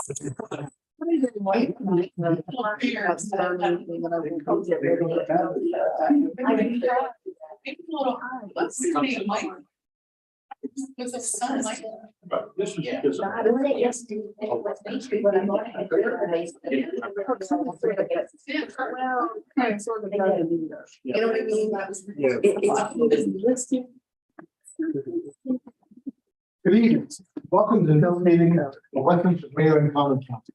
With the sun, like. This was Yeah. because of. You know what I mean? Yeah. It's listed. Good evening. Welcome to the meeting of Westminster Mayor and Common Council.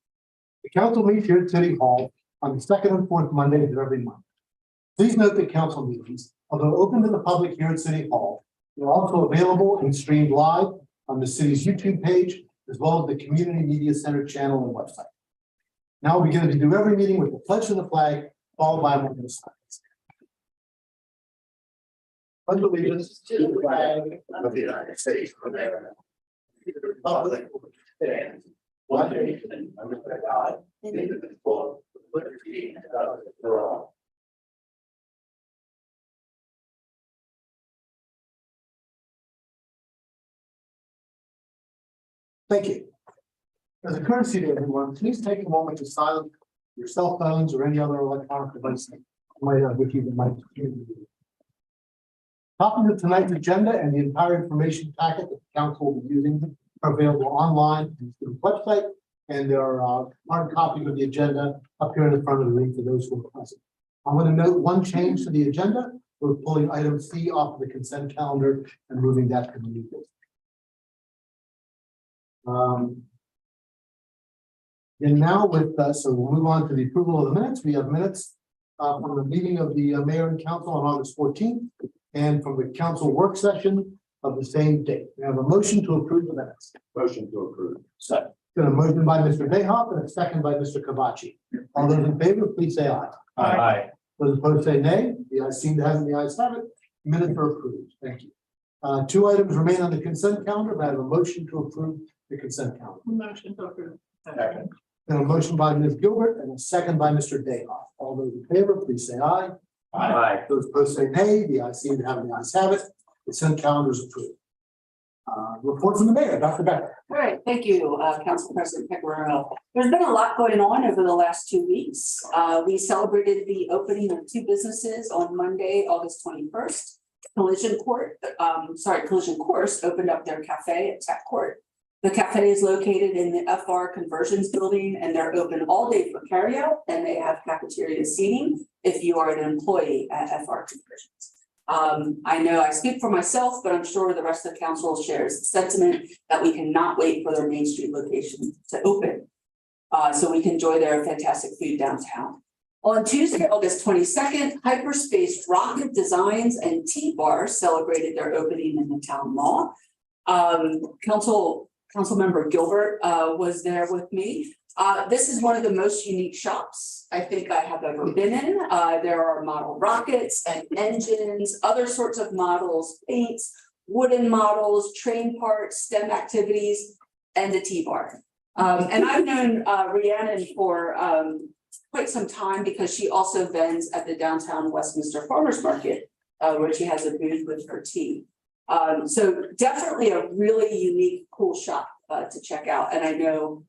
The council meets here at City Hall on the second and fourth Mondays of every month. Please note that council meetings, although open to the public here at City Hall, are also available and streamed live on the city's YouTube page, as well as the Community Media Center channel and website. Now we're going to do every meeting with the pledge of the flag, followed by one of the slides. Pledge allegiance to the flag of the United States of America. To the republic which stands one nation under God, indivisible, with liberty and justice for all. Thank you. As a courtesy to everyone, please take a moment to silence your cell phones or any other electronic device you might have with you that might contribute. Copies of tonight's agenda and the entire information packet that the council will be using are available online on the website, and there are hard copies of the agenda up here in the front of the room for those who are present. I'm going to note one change to the agenda. We're pulling item C off of the consent calendar and moving that to the new business. And now so we'll move on to the approval of the minutes. We have minutes from the meeting of the mayor and council on August 14th and from the council work session of the same date. We have a motion to approve the minutes. Motion to approve. Second. Got a motion by Mr. Bayhoff and a second by Mr. Kavachi. All those in favor, please say aye. Aye. Those opposed say nay. The ayes seem to have it. The ayes have it. Minutes are approved. Thank you. Two items remain on the consent calendar, but I have a motion to approve the consent calendar. Motion to approve. Second. And a motion by Ms. Gilbert and a second by Mr. Dayhoff. All those in favor, please say aye. Aye. Those opposed say nay. The ayes seem to have it. The ayes have it. Consent calendar is approved. Report from the mayor, Dr. Becker. All right, thank you, Council President Pecoraro. There's been a lot going on over the last 2 weeks. We celebrated the opening of 2 businesses on Monday, August 21st. Collision Course opened up their cafe at Tech Court. The cafe is located in the FR Conversions building, and they're open all day for carryout, and they have cafeteria seating if you are an employee at FR Conversions. I know I speak for myself, but I'm sure the rest of the council shares the sentiment that we cannot wait for their Main Street location to open, so we can enjoy their fantastic food downtown. On Tuesday, August 22nd, Hyperspace Rocket Designs and T-Bar celebrated their opening in the town mall. Councilmember Gilbert was there with me. This is one of the most unique shops I think I have ever been in. There are model rockets and engines, other sorts of models, paints, wooden models, train parts, STEM activities, and a T-bar. And I've known Rhiannon for quite some time because she also vends at the downtown Westminster Farmers Market, where she has a booth with her tea. So definitely a really unique, cool shop to check out. And I know,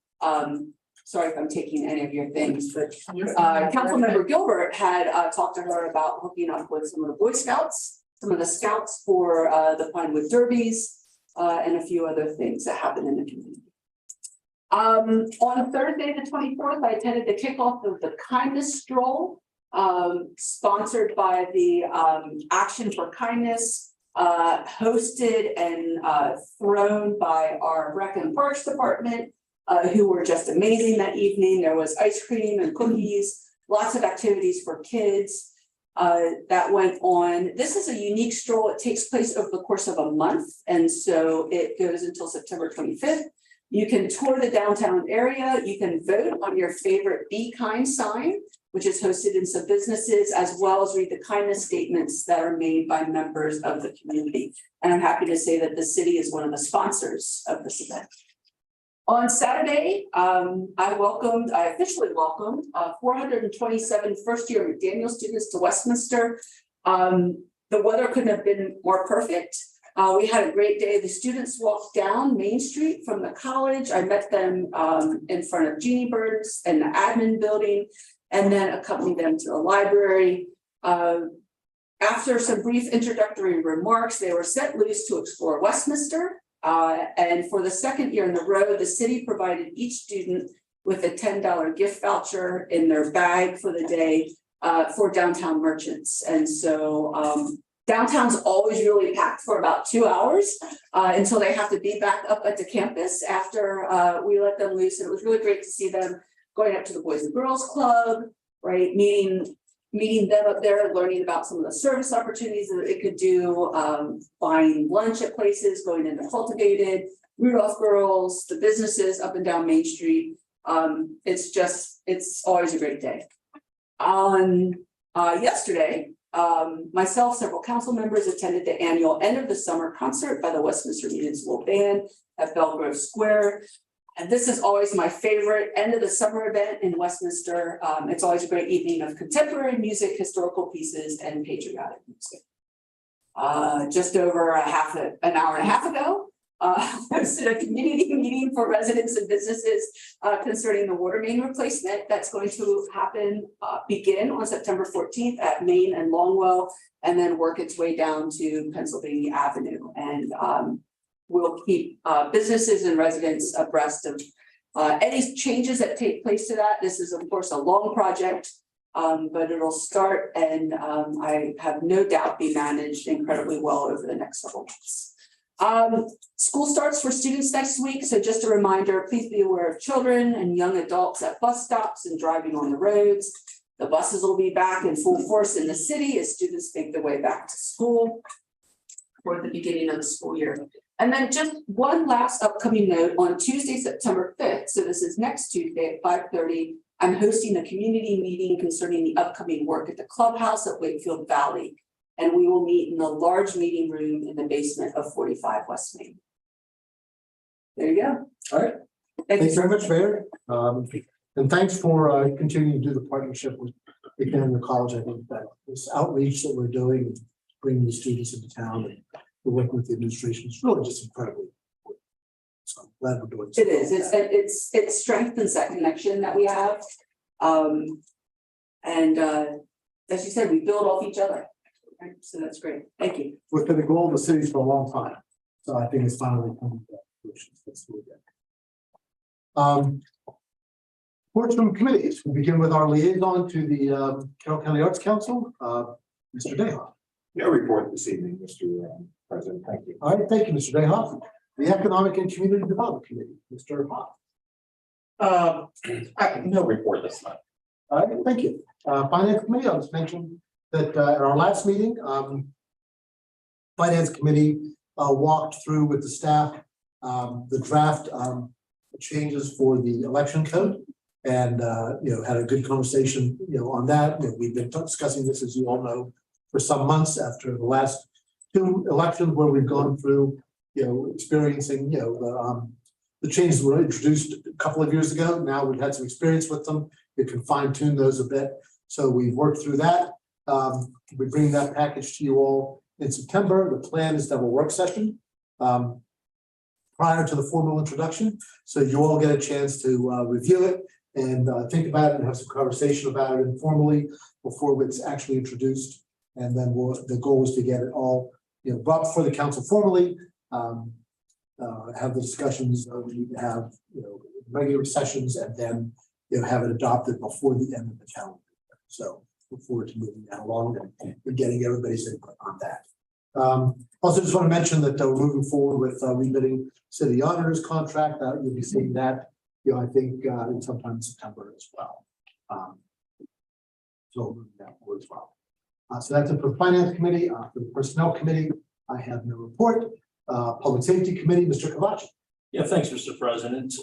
sorry if I'm taking any of your things, but Councilmember Gilbert had talked to her about hooking up with some of the Boy Scouts, some of the scouts for the Pinewood Derbies, and a few other things that happen in the community. On Thursday, the 24th, I attended the kickoff of the Kindness Stroll, sponsored by the Action for Kindness, hosted and thrown by our Rec and Parks Department, who were just amazing that evening. There was ice cream and cookies, lots of activities for kids that went on. This is a unique stroll. It takes place over the course of a month, and so it goes until September 25th. You can tour the downtown area. You can vote on your favorite Be Kind sign, which is hosted in some businesses, as well as read the kindness statements that are made by members of the community. And I'm happy to say that the city is one of the sponsors of this event. On Saturday, I officially welcomed 427 first-year McDaniel students to Westminster. The weather couldn't have been more perfect. We had a great day. The students walked down Main Street from the college. I met them in front of Jeannie Bird's and the admin building, and then accompanied them to the library. After some brief introductory remarks, they were set loose to explore Westminster. And for the second year in a row, the city provided each student with a $10 gift voucher in their bag for the day for downtown merchants. And so downtown's always really packed for about 2 hours until they have to be back up at the campus after we let them loose. And it was really great to see them going up to the Boys and Girls Club, right? Meeting them up there, learning about some of the service opportunities that it could do, buying lunch at places, going into Cultivated, Rudolph Girls, the businesses up and down Main Street. It's always a great day. On yesterday, myself, several council members attended the annual end of the summer concert by the Westminster Municipal Band at Belgrove Square. And this is always my favorite end of the summer event in Westminster. It's always a great evening of contemporary music, historical pieces, and patriotic music. Just over an hour and a half ago, hosted a community meeting for residents and businesses concerning the water main replacement that's going to begin on September 14th at Main and Longwell, and then work its way down to Pennsylvania Avenue. And we'll keep businesses and residents abreast of any changes that take place to that. This is, of course, a long project, but it'll start and I have no doubt be managed incredibly well over the next several months. School starts for students next week. So just a reminder, please be aware of children and young adults at bus stops and driving on the roads. The buses will be back in full force in the city as students make their way back to school for the beginning of the school year. And then just one last upcoming note, on Tuesday, September 5th, so this is next Tuesday at 5:30, I'm hosting a community meeting concerning the upcoming work at the clubhouse at Wakefield Valley. And we will meet in the large meeting room in the basement of 45 West Main. There you go. All right. Thanks very much, Mayor. And thanks for continuing to do the partnership with the Canada College. I think that this outreach that we're doing, and bringing the students into town and we're working with the administration is really just incredibly important. So I'm glad we're doing. It is. It strengthens that connection that we have. As you said, we build off each other. Right? So that's great. Thank you. It's been the goal of the city for a long time. So I think it's finally coming to fruition. That's really good. Reports from committees. We begin with our liaison to the Carroll County Arts Council, Mr. Dayhoff. No report this evening, Mr. President. Thank you. All right, thank you, Mr. Dayhoff. The Economic and Community Development Committee, Mr. Hoff. No report this time. All right, thank you. Finance Committee, I'll just mention that at our last meeting, Finance Committee walked through with the staff the draft changes for the election code, and had a good conversation on that. We've been discussing this, as you all know, for some months after the last two elections where we've gone through experiencing the changes were introduced a couple of years ago. Now we've had some experience with them. We can fine tune those a bit. So we've worked through that. We bring that package to you all in September. The plan is to have a work session prior to the formal introduction. So you all get a chance to review it and think about it and have some conversation about it informally before it's actually introduced. And then the goal is to get it all brought before the council formally, have the discussions we need to have, regular sessions, and then have it adopted before the end of the calendar. So look forward to moving that along and getting everybody's input on that. Also, just want to mention that we're moving forward with rebidding city auditor's contract. You'll be seeing that, I think, in sometime in September as well. So moving that forward as well. So that's it for the Finance Committee. For the Personnel Committee, I have no report. Public Safety Committee, Mr. Kavachi. Yeah, thanks, Mr. President.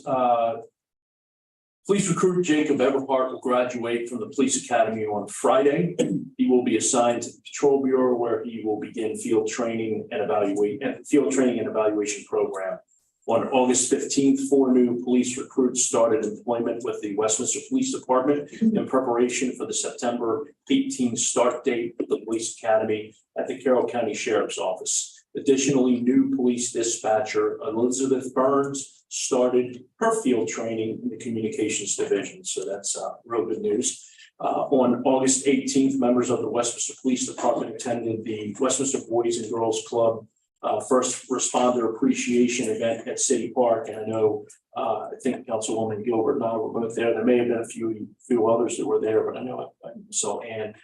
Police recruit Jacob Everhart will graduate from the Police Academy on Friday. He will be assigned to the Patrol Bureau, where he will begin field training and evaluation program. On August 15th, 4 new police recruits started employment with the Westminster Police Department in preparation for the September 18th start date of the Police Academy at the Carroll County Sheriff's Office. Additionally, new police dispatcher Elizabeth Burns started her field training in the communications division. So that's real good news. On August 18th, members of the Westminster Police Department attended the Westminster Boys and Girls Club first responder appreciation event at City Park. And I know, I think Councilwoman Gilbert and I were both there. There may have been a few others that were there, but I know I saw Ann.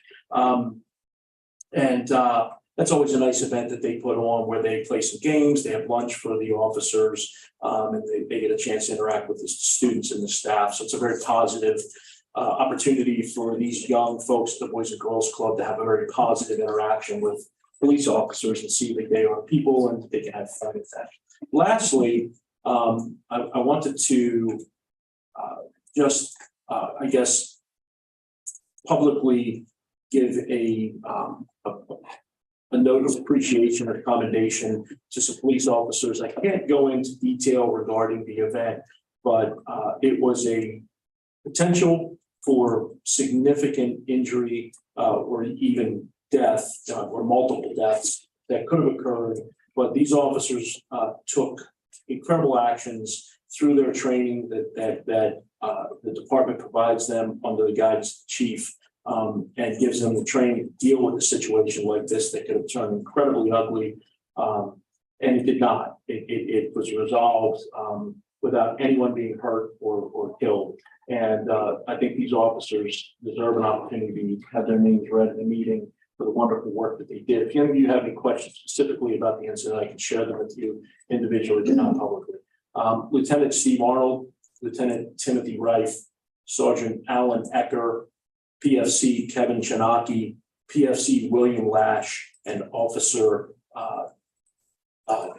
That's always a nice event that they put on where they play some games, they have lunch for the officers, and they get a chance to interact with the students and the staff. So it's a very positive opportunity for these young folks, the Boys and Girls Club, to have a very positive interaction with police officers and see that they are people and they can have fun with that. Lastly, I wanted to I guess, publicly give a note of appreciation or commendation to some police officers. I can't go into detail regarding the event, but it was a potential for significant injury or even death or multiple deaths that could have occurred. But these officers took incredible actions through their training that the department provides them under the guidance of the chief, and gives them the training to deal with a situation like this that could have turned incredibly ugly. And it did not. It was resolved without anyone being hurt or killed. And I think these officers deserve an opportunity to have their names read in the meeting for the wonderful work that they did. If any of you have any questions specifically about the incident, I can share them with you individually, but not publicly. Lieutenant Steve Arnold, Lieutenant Timothy Reif, Sergeant Alan Ecker, PFC Kevin Chanaki, PFC William Lash, and Officer I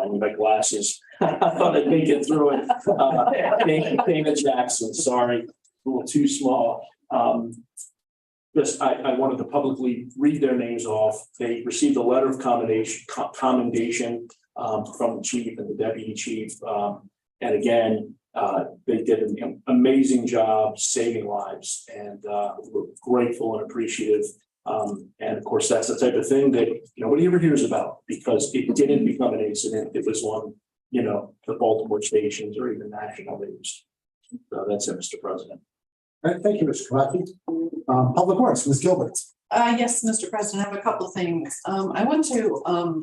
need my glasses. I thought I'd make it through it. Dana Jackson, sorry, a little too small. I wanted to publicly read their names off. They received a letter of commendation from the chief and the deputy chief. And again, they did an amazing job saving lives, and we're grateful and appreciative. And of course, that's the type of thing that nobody ever hears about because it didn't become an incident. It was on, the Baltimore stations or even national news. So that's it, Mr. President. All right, thank you, Mr. Kawaki. Public Works, Ms. Gilbert. Yes, Mr. President, I have a couple of things. I want to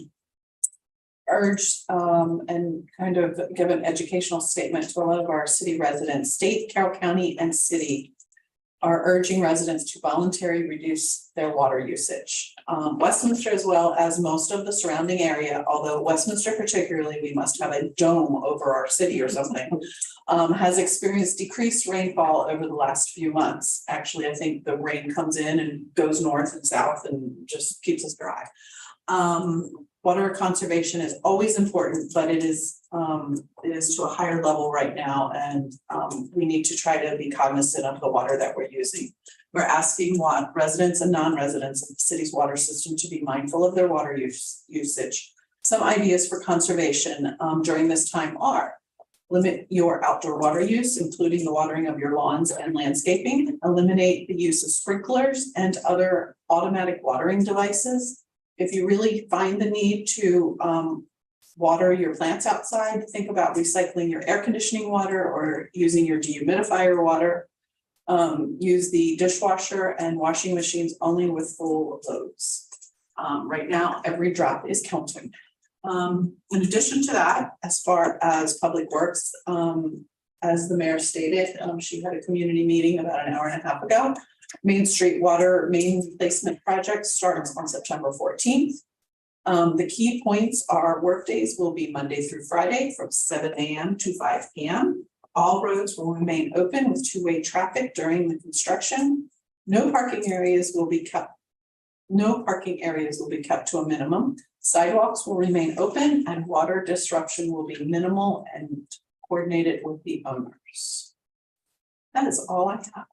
urge and kind of give an educational statement to a lot of our city residents. State, Carroll County, and city are urging residents to voluntarily reduce their water usage. Westminster, as well as most of the surrounding area, although Westminster particularly, we must have a dome over our city or something, has experienced decreased rainfall over the last few months. Actually, I think the rain comes in and goes north and south and just keeps us dry. Water conservation is always important, but it is to a higher level right now, and we need to try to be cognizant of the water that we're using. We're asking residents and non-residents of the city's water system to be mindful of their water usage. Some ideas for conservation during this time are: limit your outdoor water use, including the watering of your lawns and landscaping. Eliminate the use of sprinklers and other automatic watering devices. If you really find the need to water your plants outside, think about recycling your air conditioning water or using your dehumidifier water. Use the dishwasher and washing machines only with full loads. Right now, every drop is counting. In addition to that, as far as public works, as the mayor stated, she had a community meeting about an hour and a half ago. Main Street water main replacement project starts on September 14th. The key points are workdays will be Monday through Friday from 7 a.m. to 5 p.m. All roads will remain open with two-way traffic during the construction. No parking areas will be kept to a minimum. Sidewalks will remain open and water disruption will be minimal and coordinated with the owners. That is all I have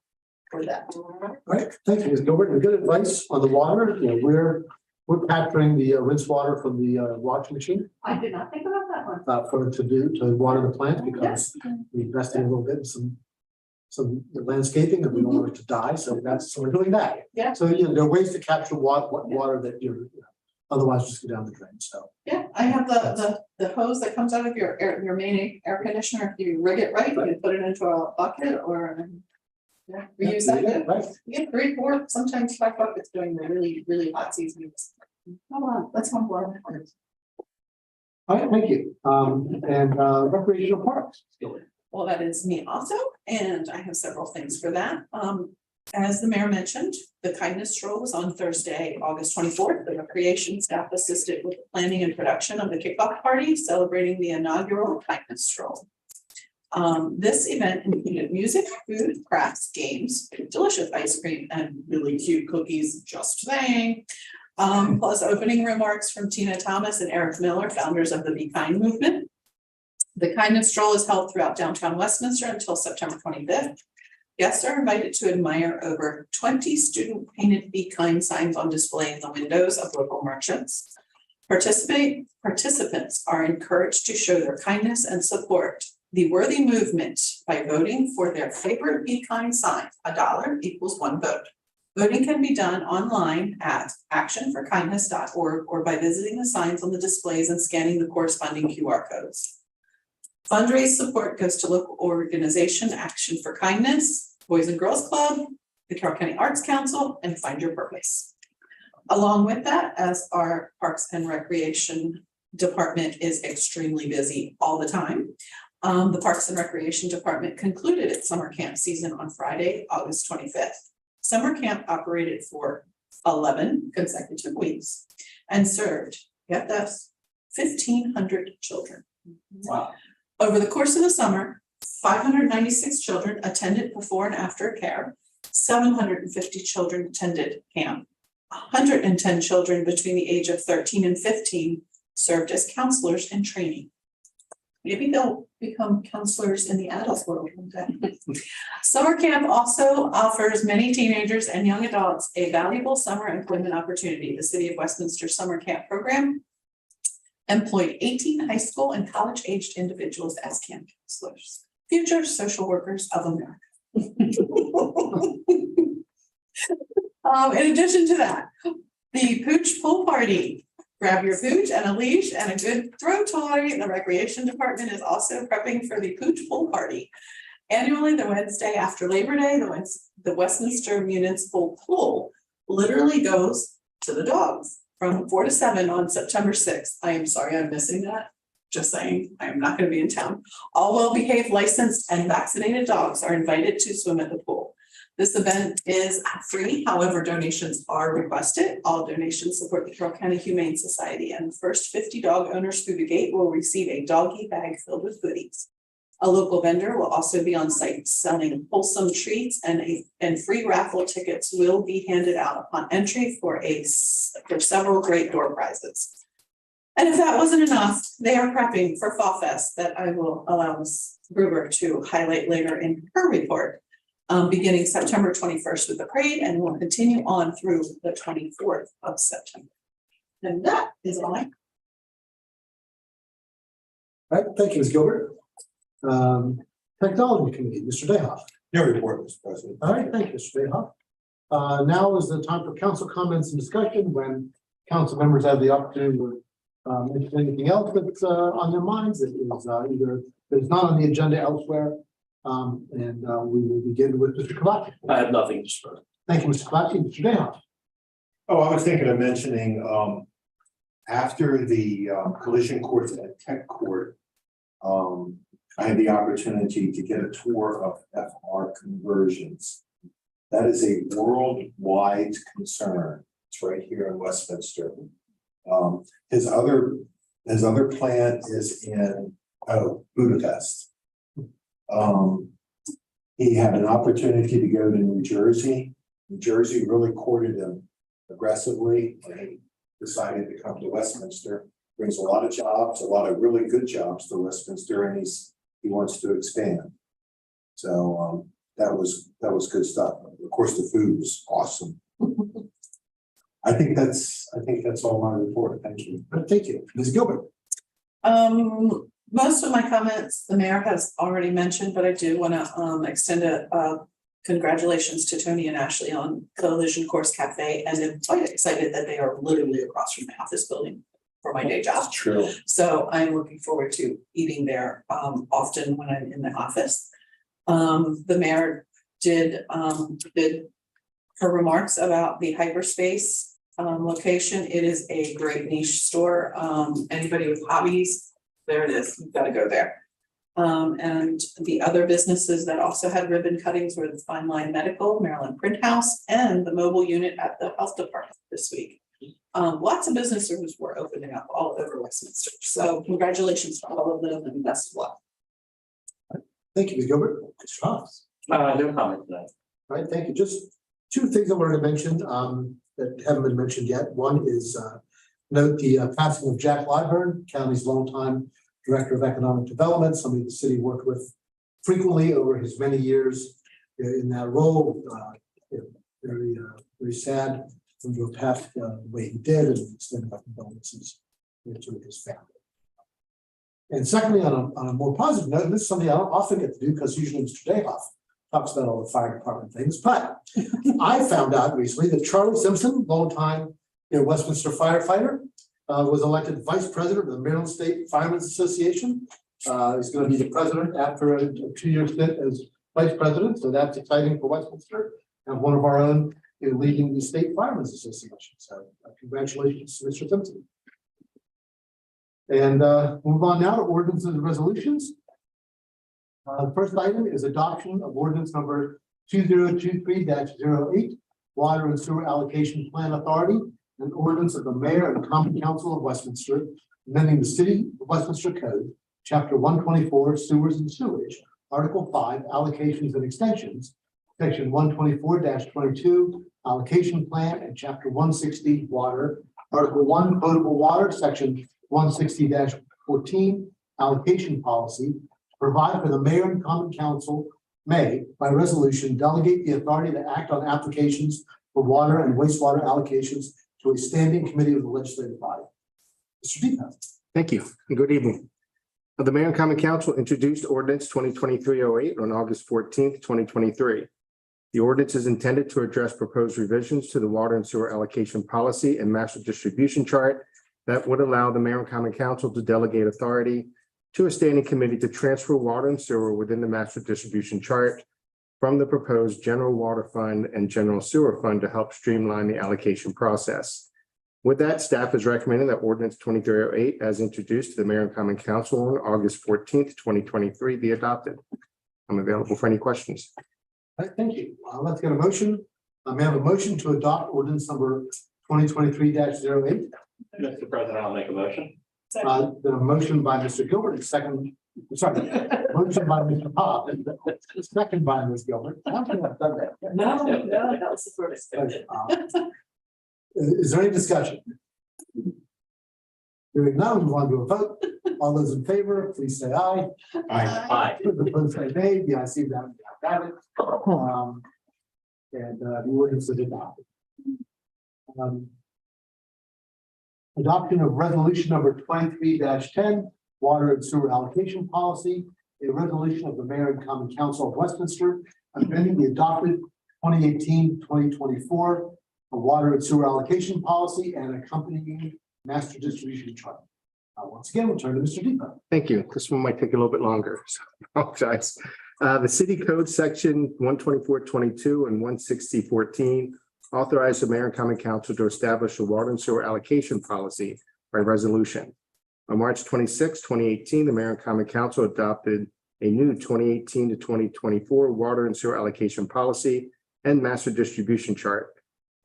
for that. All right, thank you, Ms. Gilbert. Good advice on the water. We're capturing the rinse water from the washing machine I did not think about that one. to water the plant because we invested a little bit in some landscaping and we don't want it to die. So we're doing that. Yeah. So there are ways to capture water that you're otherwise just go down the drain, so. Yeah, I have the hose that comes out of your main air conditioner. If you rig it right, you can put it into a bucket or. Yeah, we use that. Yeah, right. You get 3, 4, sometimes 5 buckets during the really hot seasons. Hold on, let's not blow it. All right, thank you. And recreational parks. Well, that is me also, and I have several things for that. As the mayor mentioned, the kindness stroll was on Thursday, August 24th. The recreation staff assisted with the planning and production of the kickoff party celebrating the inaugural kindness stroll. This event included music, food, crafts, games, delicious ice cream, and really cute cookies, just saying. Plus opening remarks from Tina Thomas and Eric Miller, founders of the Be Kind movement. The kindness stroll is held throughout downtown Westminster until September 25th. Guests are invited to admire over 20 student painted Be Kind signs on display in the windows of local merchants. Participants are encouraged to show their kindness and support the worthy movement by voting for their favorite Be Kind sign. $1 equals 1 vote. Voting can be done online at actionforkindness.org or by visiting the signs on the displays and scanning the corresponding QR codes. Fundraise support goes to local organization Action for Kindness, Boys and Girls Club, the Carroll County Arts Council, and Find Your Purpose. Along with that, as our Parks and Recreation Department is extremely busy all the time, the Parks and Recreation Department concluded its summer camp season on Friday, August 25th. Summer camp operated for 11 consecutive weeks and served, get this, 1,500 children. Wow. Over the course of the summer, 596 children attended before and after care, 750 children attended camp, 110 children between the age of 13 and 15 served as counselors in training. Maybe they'll become counselors in the adult world one day. Summer camp also offers many teenagers and young adults a valuable summer employment opportunity. The City of Westminster Summer Camp Program employed 18 high school and college-aged individuals as camp counselors, future social workers of America. In addition to that, the Pooch Pool Party. Grab your pooch and a leash and a good throw toy. The Recreation Department is also prepping for the Pooch Pool Party. Annually, the Wednesday after Labor Day, the Westminster Municipal Pool literally goes to the dogs from 4 to 7 on September 6th. I am sorry I'm missing that. Just saying, I am not going to be in town. All well-behaved, licensed, and vaccinated dogs are invited to swim at the pool. This event is free, however, donations are requested. All donations support the Carroll County Humane Society, and the first 50 dog owners through the gate will receive a doggy bag filled with goodies. A local vendor will also be on site selling wholesome treats, and free raffle tickets will be handed out upon entry for several great door prizes. And if that wasn't enough, they are prepping for Fall Fest that I will allow Ms. Gruber to highlight later in her report. Beginning September 21st with the parade and will continue on through the 24th of September. And that is all I. All right, thank you, Ms. Gilbert. Technology Committee, Mr. Dayhoff. Your report, Mr. President. All right, thank you, Mr. Dayhoff. Now is the time for council comments and discussion when council members have the opportunity to mention anything else that's on their minds. It is either there's not on the agenda elsewhere. And we will begin with Mr. Kavati. I have nothing to spare. Thank you, Mr. Kavati. Mr. Dayhoff. Oh, I was thinking of mentioning, after the collision course at Tech Court, I had the opportunity to get a tour of FR conversions. That is a worldwide concern. It's right here in Westminster. His other plant is in Budapest. He had an opportunity to go to New Jersey. New Jersey really courted him aggressively, and he decided to come to Westminster. Brings a lot of jobs, a lot of really good jobs to Westminster, and he wants to expand. So that was good stuff. Of course, the food was awesome. I think that's all my report. Thank you. Thank you, Ms. Gilbert. Most of my comments, the mayor has already mentioned, but I do want to extend a congratulations to Tony and Ashley on Collision Course Cafe, and I'm quite excited that they are literally across from my office building for my day job. True. So I'm looking forward to eating there often when I'm in the office. The mayor did her remarks about the hyperspace location. It is a great niche store. Anybody with hobbies, there it is. You've got to go there. And the other businesses that also had ribbon cuttings were the Fine Line Medical, Maryland Print House, and the mobile unit at the health department this week. Lots of businesses were opening up all over Westminster. So congratulations to all of them and best of luck. Thank you, Ms. Gilbert. Mr. Hobbs. No comment tonight. All right, thank you. Just two things I wanted to mention that haven't been mentioned yet. One is note the passing of Jack Lyburn, county's longtime Director of Economic Development, somebody the city worked with frequently over his many years in that role. Very sad to have passed the way he did, and extended our condolences to his family. And secondly, on a more positive note, and this is something I don't often get to do because usually Mr. Dayhoff talks about all the fire department things, but I found out recently that Charlie Simpson, longtime Westminster firefighter, was elected vice president of the Maryland State Firemen's Association. He's going to be the president after a 2-year stint as vice president, so that's exciting for Westminster and one of our own leading the State Firemen's Association. So congratulations to Mr. Simpson. And move on now to ordinances and resolutions. The first item is adoption of ordinance number 2023-08, Water and Sewer Allocation Plan Authority, an ordinance of the Mayor and Common Council of Westminster, amending the City of Westminster Code, Chapter 124, Sewers and Sewage, Article 5, Allocations and Extensions, Section 124-22, Allocation Plan, and Chapter 160, Water, Article 1, Potable Water, Section 160-14, Allocation Policy, provide for the Mayor and Common Council may, by resolution, delegate the authority to act on applications for water and wastewater allocations to a standing committee of the legislative body. Mr. Deepak. Thank you and good evening. The Mayor and Common Council introduced ordinance 2023-08 on August 14th, 2023. The ordinance is intended to address proposed revisions to the water and sewer allocation policy and master distribution chart that would allow the Mayor and Common Council to delegate authority to a standing committee to transfer water and sewer within the master distribution chart from the proposed general water fund and general sewer fund to help streamline the allocation process. With that, staff is recommending that ordinance 2308 as introduced to the Mayor and Common Council on August 14th, 2023 be adopted. I'm available for any questions. All right, thank you. Let's get a motion. May I have a motion to adopt ordinance number 2023-08? Mr. President, I'll make a motion. Then a motion by Mr. Gilbert, and second, sorry, motion by Mr. Pop, second by Ms. Gilbert. How can I have done that? No, that was the first. Is there any discussion? Hearing none, we want to do a vote. All those in favor, please say aye. Aye. Opposed, say nay. The ayes have it. Got it. And the ordinance is adopted. Adoption of resolution number 23-10, water and sewer allocation policy, a resolution of the Mayor and Common Council of Westminster, amending the adopted 2018-2024 water and sewer allocation policy and accompanying master distribution chart. Once again, we'll turn to Mr. Deepak. Thank you. This one might take a little bit longer, so I apologize. The city code section 124.22 and 160.14 authorize the Mayor and Common Council to establish a water and sewer allocation policy by resolution. On March 26, 2018, the Mayor and Common Council adopted a new 2018 to 2024 water and sewer allocation policy and master distribution chart.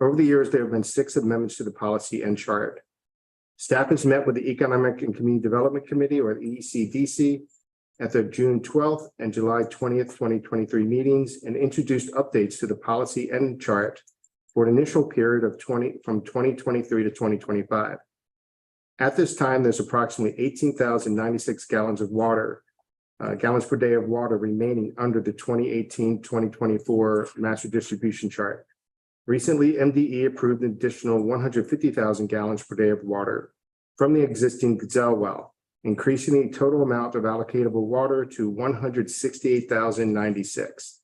Over the years, there have been 6 amendments to the policy and chart. Staff has met with the Economic and Community Development Committee, or the ECDC, at their June 12th and July 20th, 2023 meetings and introduced updates to the policy and chart for an initial period of from 2023 to 2025. At this time, there's approximately 18,096 gallons of water, gallons per day of water remaining under the 2018-2024 master distribution chart. Recently, MDE approved an additional 150,000 gallons per day of water from the existing Gazelle well, increasing the total amount of allocatable water to 168,096.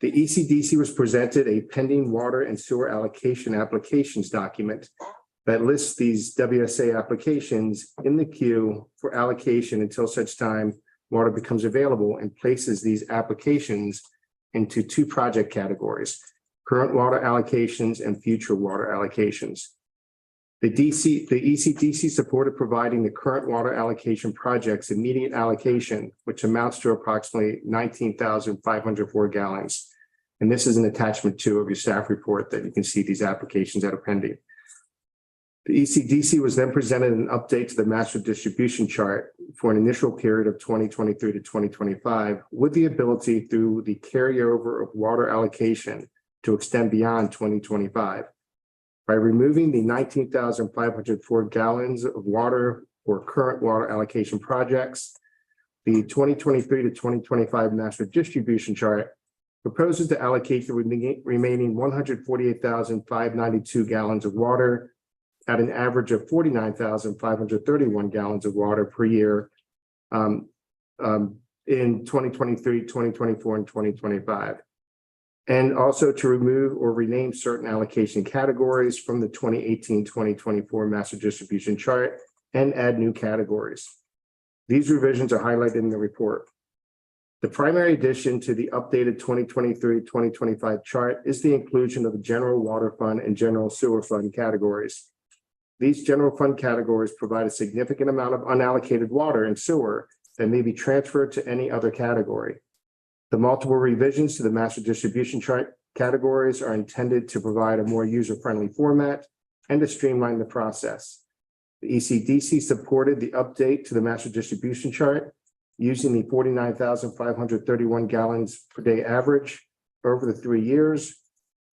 The ECDC was presented a pending water and sewer allocation applications document that lists these WSA applications in the queue for allocation until such time water becomes available, and places these applications into two project categories: current water allocations and future water allocations. The ECDC supported providing the current water allocation projects immediate allocation, which amounts to approximately 19,504 gallons. And this is an attachment 2 of your staff report that you can see these applications that are pending. The ECDC was then presented an update to the master distribution chart for an initial period of 2023 to 2025, with the ability through the carryover of water allocation to extend beyond 2025. By removing the 19,504 gallons of water for current water allocation projects, the 2023 to 2025 master distribution chart proposes to allocate the remaining 148,592 gallons of water at an average of 49,531 gallons of water per year in 2023, 2024, and 2025. And also to remove or rename certain allocation categories from the 2018-2024 master distribution chart and add new categories. These revisions are highlighted in the report. The primary addition to the updated 2023-2025 chart is the inclusion of the general water fund and general sewer fund categories. These general fund categories provide a significant amount of unallocated water and sewer that may be transferred to any other category. The multiple revisions to the master distribution chart categories are intended to provide a more user-friendly format and to streamline the process. The ECDC supported the update to the master distribution chart using the 49,531 gallons per day average over the 3 years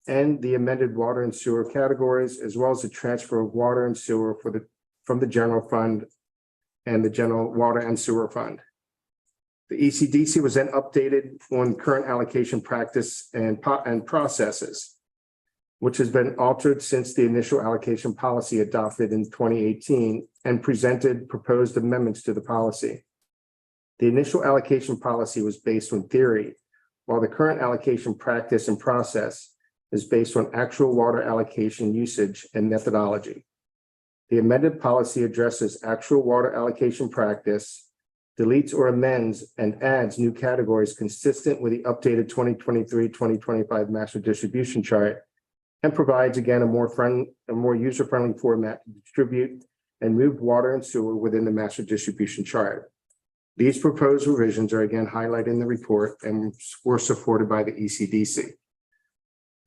and the amended water and sewer categories, as well as the transfer of water and sewer from the general fund and the general water and sewer fund. The ECDC was then updated on current allocation practice and processes, which has been altered since the initial allocation policy adopted in 2018 and presented proposed amendments to the policy. The initial allocation policy was based on theory, while the current allocation practice and process is based on actual water allocation usage and methodology. The amended policy addresses actual water allocation practice, deletes or amends and adds new categories consistent with the updated 2023-2025 master distribution chart, and provides again a more user-friendly format to distribute and move water and sewer within the master distribution chart. These proposed revisions are again highlighted in the report and were supported by the ECDC.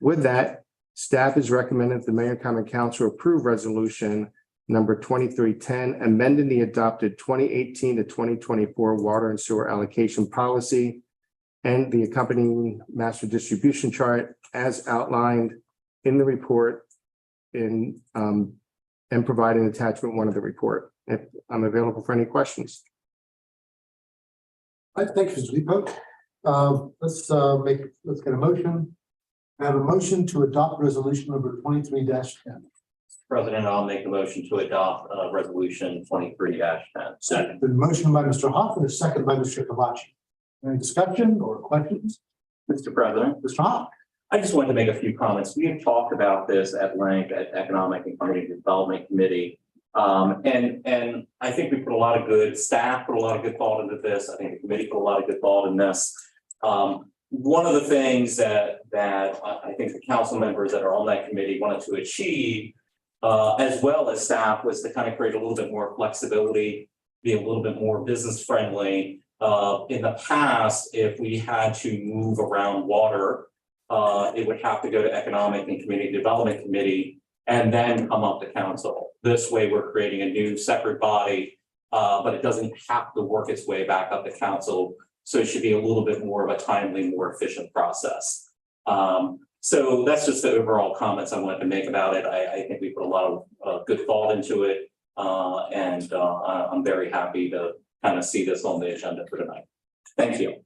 With that, staff is recommending that the Mayor and Common Council approve resolution number 2310, amending the adopted 2018 to 2024 water and sewer allocation policy and the accompanying master distribution chart as outlined in the report and providing attachment 1 of the report. If I'm available for any questions. I thank you, Mr. Depot. Let's get a motion. I have a motion to adopt resolution number 23-10. President, I'll make a motion to adopt resolution 23-10. Second. The motion by Mr. Hoff and a second by Mr. Kavachi. Any discussion or questions? Mr. President, Mr. Hoff? I just wanted to make a few comments. We have talked about this at length at Economic and Community Development Committee. And I think we put a lot of good staff, put a lot of good thought into this. I think the committee put a lot of good thought in this. One of the things that I think the council members that are on that committee wanted to achieve, as well as staff, was to kind of create a little bit more flexibility, be a little bit more business friendly. In the past, if we had to move around water, it would have to go to Economic and Community Development Committee and then come up to council. This way, we're creating a new separate body, but it doesn't have to work its way back up to council. So it should be a little bit more of a timely, more efficient process. So that's just the overall comments I wanted to make about it. I think we put a lot of good thought into it. And I'm very happy to kind of see this on the agenda for tonight. Thank you.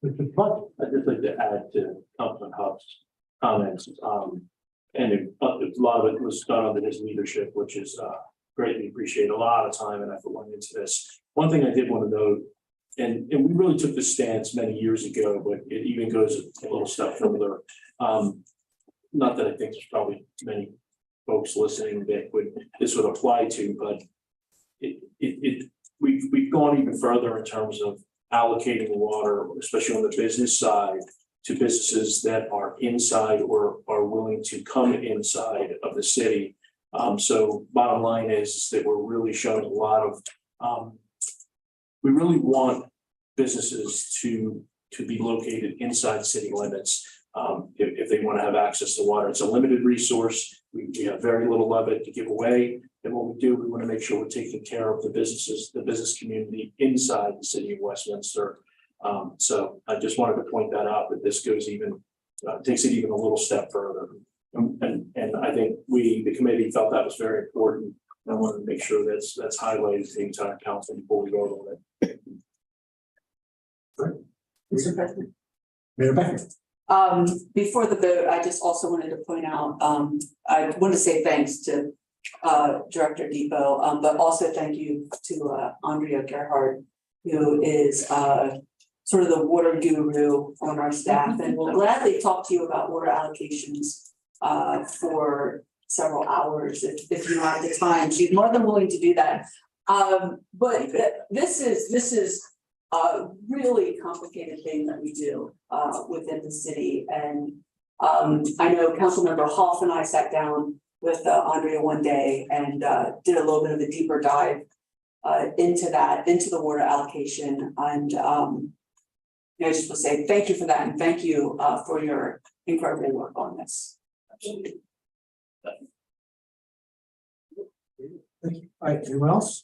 Mr. Clutch? I'd just like to add to Councilman Huff's comments. And a lot of it was done under his leadership, which is greatly appreciated. A lot of time and effort went into this. One thing I did want to note, and we really took this stance many years ago, but it even goes a little step further. Not that I think there's probably many folks listening that this would apply to, but we've gone even further in terms of allocating water, especially on the business side, to businesses that are inside or are willing to come inside of the city. So bottom line is that we're really showing a lot of, we really want businesses to be located inside city limits. If they want to have access to water, it's a limited resource. We have very little of it to give away. And what we do, we want to make sure we're taking care of the businesses, the business community inside the city of Westminster. So I just wanted to point that out, that this goes even, takes it even a little step further. And I think the committee felt that was very important. And I wanted to make sure that's highlighted to the entire council before we vote on it. Mr. President. Mayor Becker. Before the vote, I just also wanted to point out, I want to say thanks to Director Depot, but also thank you to Andrea Gerhardt, who is sort of the water guru on our staff, and will gladly talk to you about water allocations for several hours if you have the time. She's more than willing to do that. But this is a really complicated thing that we do within the city. And I know Councilmember Hoff and I sat down with Andrea one day and did a little bit of a deeper dive into the water allocation. And I just want to say thank you for that, and thank you for your incredible work on this. Absolutely. Thank you. All right, anyone else?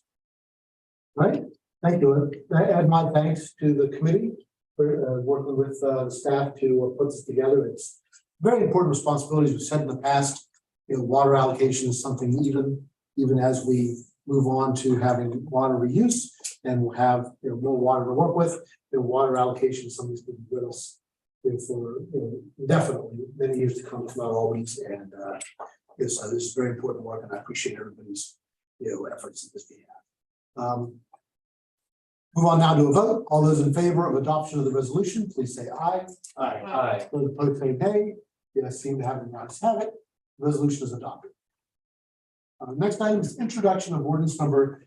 All right, thank you. I add my thanks to the committee for working with the staff to put this together. It's very important responsibilities. We've said in the past, water allocation is something even as we move on to having water reuse and we'll have more water to work with. Water allocation is something that's been with us for definitely many years to come, if not always. And this is very important work, and I appreciate everybody's efforts in this behalf. Move on now to a vote. All those in favor of adoption of the resolution, please say aye. Aye. Those opposed say nay. The ayes seem to have the ayes have it. Resolution is adopted. Next item is introduction of ordinance number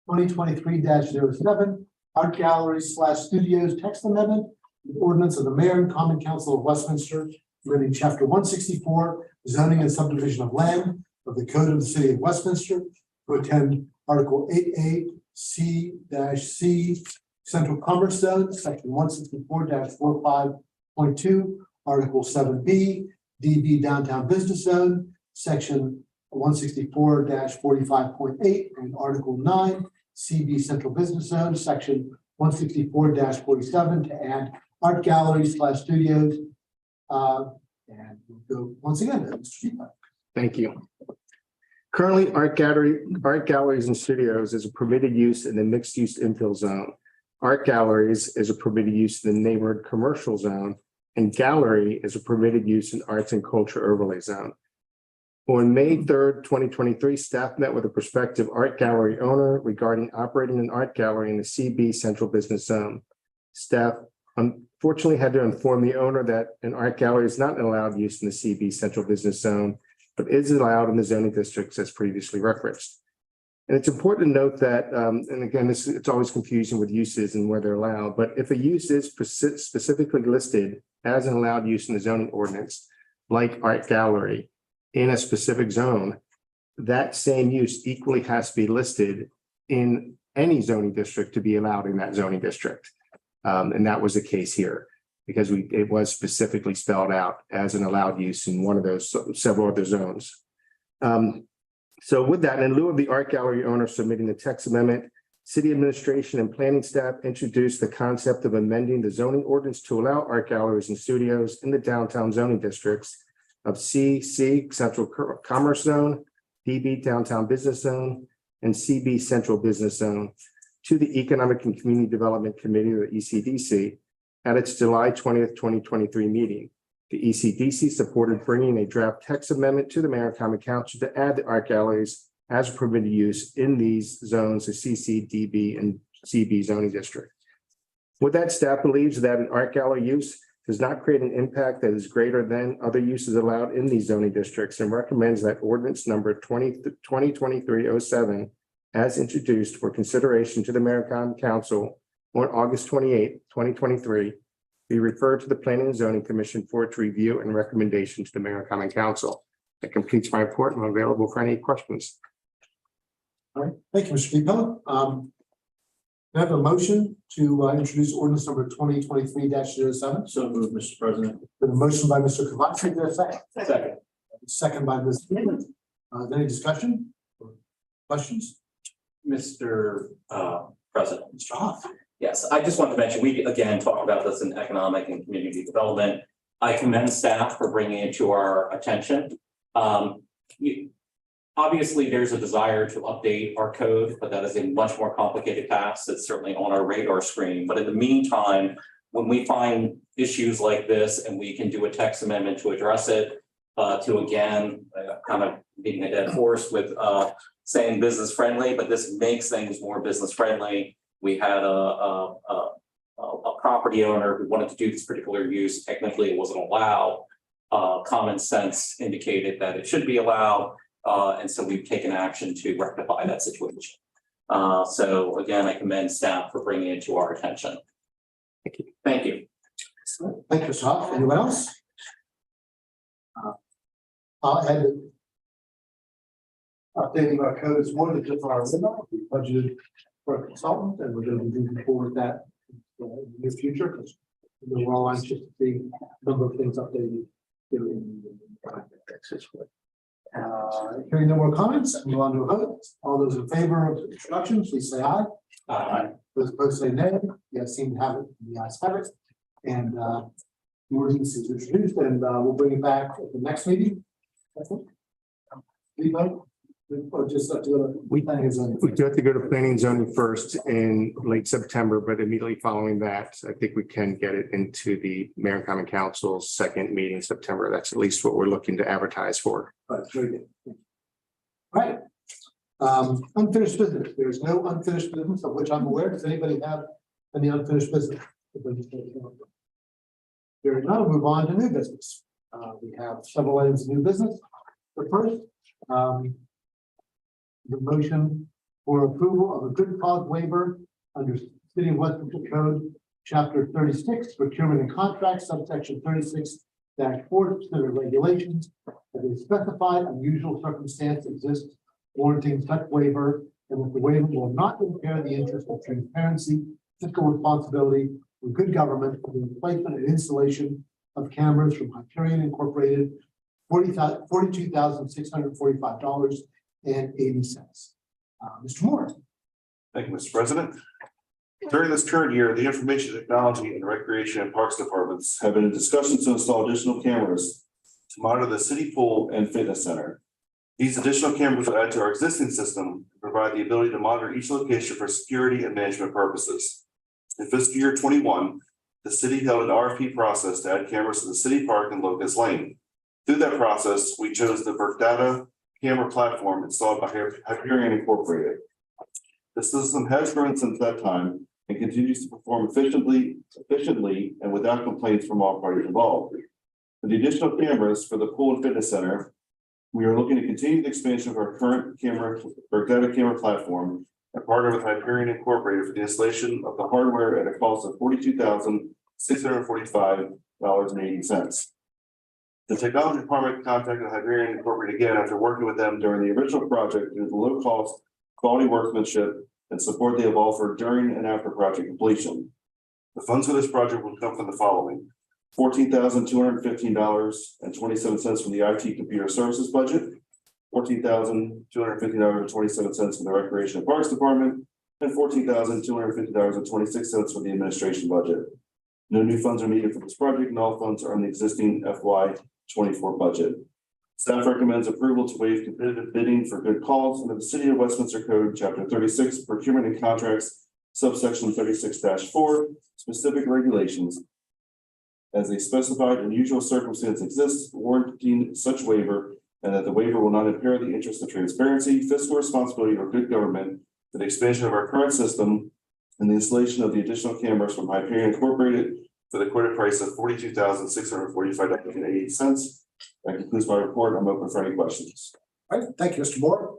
2023-07, art galleries / studios text amendment. The ordinance of the Mayor and Common Council of Westminster, amending Chapter 164, zoning and subdivision of land of the Code of the City of Westminster, to attend Article 8A C Central Commerce Zone, Section 164-45.2, Article 7B DB Downtown Business Zone, Section 164-45.8, and Article 9 CB Central Business Zone, Section 164-47, to add art galleries / studios. And we'll go once again to Mr. Depot. Thank you. Currently, art galleries and studios is a permitted use in the mixed use infill zone. Art galleries is a permitted use in the neighborhood commercial zone, and gallery is a permitted use in arts and culture overlay zone. On May 3rd, 2023, staff met with a prospective art gallery owner regarding operating an art gallery in the CB Central Business Zone. Staff unfortunately had to inform the owner that an art gallery is not allowed use in the CB Central Business Zone, but is allowed in the zoning districts as previously referenced. And it's important to note that, and again, it's always confusing with uses and where they're allowed, but if a use is specifically listed as an allowed use in the zoning ordinance, like art gallery, in a specific zone, that same use equally has to be listed in any zoning district to be allowed in that zoning district. And that was the case here, because it was specifically spelled out as an allowed use in one of those several other zones. So with that, in lieu of the art gallery owner submitting the text amendment, city administration and planning staff introduced the concept of amending the zoning ordinance to allow art galleries and studios in the downtown zoning districts of CC Central Commerce Zone, DB Downtown Business Zone, and CB Central Business Zone to the Economic and Community Development Committee, or ECDC, at its July 20th, 2023 meeting. The ECDC supported bringing a draft text amendment to the Mayor and Common Council to add the art galleries as a permitted use in these zones of CC, DB, and CB zoning district. With that, staff believes that an art gallery use does not create an impact that is greater than other uses allowed in these zoning districts and recommends that ordinance number 2023-07 as introduced for consideration to the Mayor and Common Council on August 28, 2023, be referred to the Planning and Zoning Commission for its review and recommendation to the Mayor and Common Council. That completes my report. I'm available for any questions. All right, thank you, Mr. Depot. I have a motion to introduce ordinance number 2023-07. So moved, Mr. President. With a motion by Mr. Kavach, is there a second? Second. Second by Ms. Newman. Any discussion? Or questions? Mr. President. Mr. Hoff. Yes, I just want to mention, we again talked about this in economic and community development. I commend staff for bringing it to our attention. Obviously, there's a desire to update our code, but that is a much more complicated task. It's certainly on our radar screen. But in the meantime, when we find issues like this and we can do a text amendment to address it, to again, kind of beating a dead horse with saying business friendly, but this makes things more business friendly. We had a property owner who wanted to do this particular use. Technically, it wasn't allowed. Common sense indicated that it should be allowed. And so we've taken action to rectify that situation. So again, I commend staff for bringing it to our attention. Thank you. Thank you, Mr. Hoff. Anyone else? I'll add that updating our code is more than just our window. We budgeted for a consultant and we're going to be moving forward with that in the near future because we're all anxious to see a number of things updated. Hearing no more comments, move on to a vote. All those in favor of the introduction, please say aye. Aye. Those opposed say nay. You have seen have it, the ayes have it. And the ordinance is introduced and we'll bring it back at the next meeting. I think. We vote? Or just We do have to go to planning and zoning first in late September, but immediately following that, I think we can get it into the Mayor and Common Council's second meeting in September. That's at least what we're looking to advertise for. Very good. All right. Unfinished business. There's no unfinished business of which I'm aware. Does anybody have any unfinished business? Hearing none, we'll move on to new business. We have several items of new business. But first, the motion for approval of a good cause waiver under City of Westminster Code, Chapter 36, Procurement and Contracts, subsection 36-4, specific regulations. That a specified unusual circumstance exists warranting such waiver, and that the waiver will not impair the interest of transparency, fiscal responsibility, or good government for the replacement and installation of cameras from Hyperion Incorporated, $42,645.80. Mr. Moore. Thank you, Mr. President. During this current year, the Information Technology and Recreation and Parks Departments have been in discussions to install additional cameras to monitor the city pool and fitness center. These additional cameras will add to our existing system and provide the ability to monitor each location for security and management purposes. In fiscal year 21, the city held an RFP process to add cameras to the city park and Locust Lane. Through that process, we chose the Data camera platform installed by Hyperion Incorporated. The system has grown since that time and continues to perform efficiently and without complaints from all parties involved. For the additional cameras for the pool and fitness center, we are looking to continue the expansion of our current data camera platform and partner with Hyperion Incorporated for the installation of the hardware at a cost of $42,645.80. The technology department contacted Hyperion Incorporated again after working with them during the original project due to the low cost, quality workmanship, and support they have offered during and after project completion. The funds for this project will come from the following: $14,215.27 from the IT computer services budget, $14,250.27 from the Recreation and Parks Department, and $14,250.26 from the administration budget. No new funds are needed for this project, and all funds are in the existing FY24 budget. Staff recommends approval to waive competitive bidding for good calls under the City of Westminster Code, Chapter 36, Procurement and Contracts, subsection 36-4, specific regulations. As a specified unusual circumstance exists warranting such waiver, and that the waiver will not impair the interest of transparency, fiscal responsibility, or good government for the expansion of our current system, and the installation of the additional cameras from Hyperion Incorporated for the quoted price of $42,645.88. That concludes my report. I'm open for any questions. All right, thank you, Mr. Moore.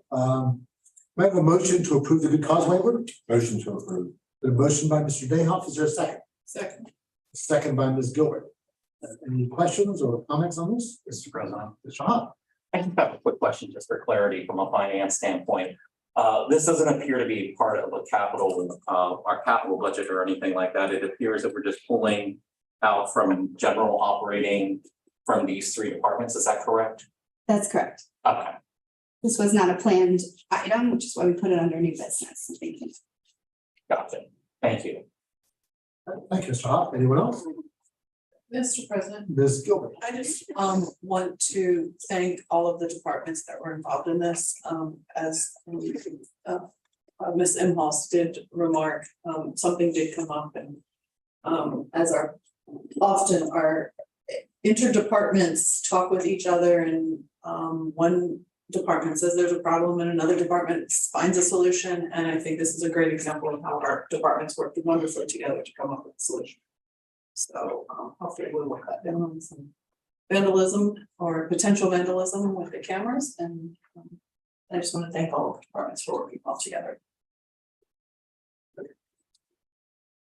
We have a motion to approve the good cause waiver. Motion to approve. The motion by Mr. Dayhoff, is there a second? Second. Second by Ms. Gilbert. Any questions or comments on this? Mr. President. Mr. Hop? I just have a quick question just for clarity from a finance standpoint. This doesn't appear to be part of a capital, our capital budget or anything like that. It appears that we're just pulling out from general operating from these three departments. Is that correct? That's correct. Okay. This was not a planned item, which is why we put it under new business. Thank you. Gotcha. Thank you. Thank you, Mr. Hop. Anyone else? Mr. President, Ms. Gilbert? I just want to thank all of the departments that were involved in this. As Ms. Imhoff did remark, something did come up, and as often our interdepartments talk with each other, and one department says there's a problem and another department finds a solution, and I think this is a great example of how our departments work wonderfully together to come up with a solution. So hopefully we will cut down on some vandalism or potential vandalism with the cameras, and I just want to thank all of the departments for working all together.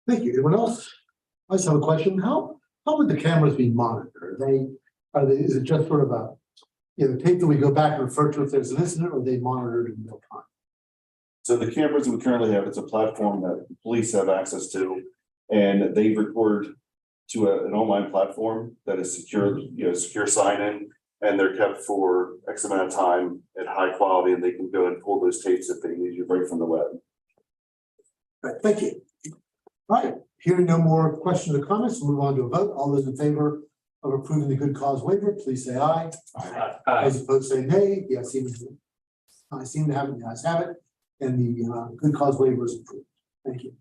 Thank you. Anyone else? I just have a question. How would the cameras be monitored? Is it just sort of a, tape that we go back and refer to if there's an incident, or are they monitored in real time? So the cameras that we currently have, it's a platform that the police have access to, and they record to an online platform that is secure, secure sign-in, and they're kept for X amount of time at high quality, and they can go and pull those tapes if they need you right from the web. All right, thank you. All right, hearing no more questions or comments, we'll move on to a vote. All those in favor of approving the good cause waiver, please say aye. Those opposed say nay. The ayes seem to have it, the ayes have it, and the good cause waiver is approved. Thank you.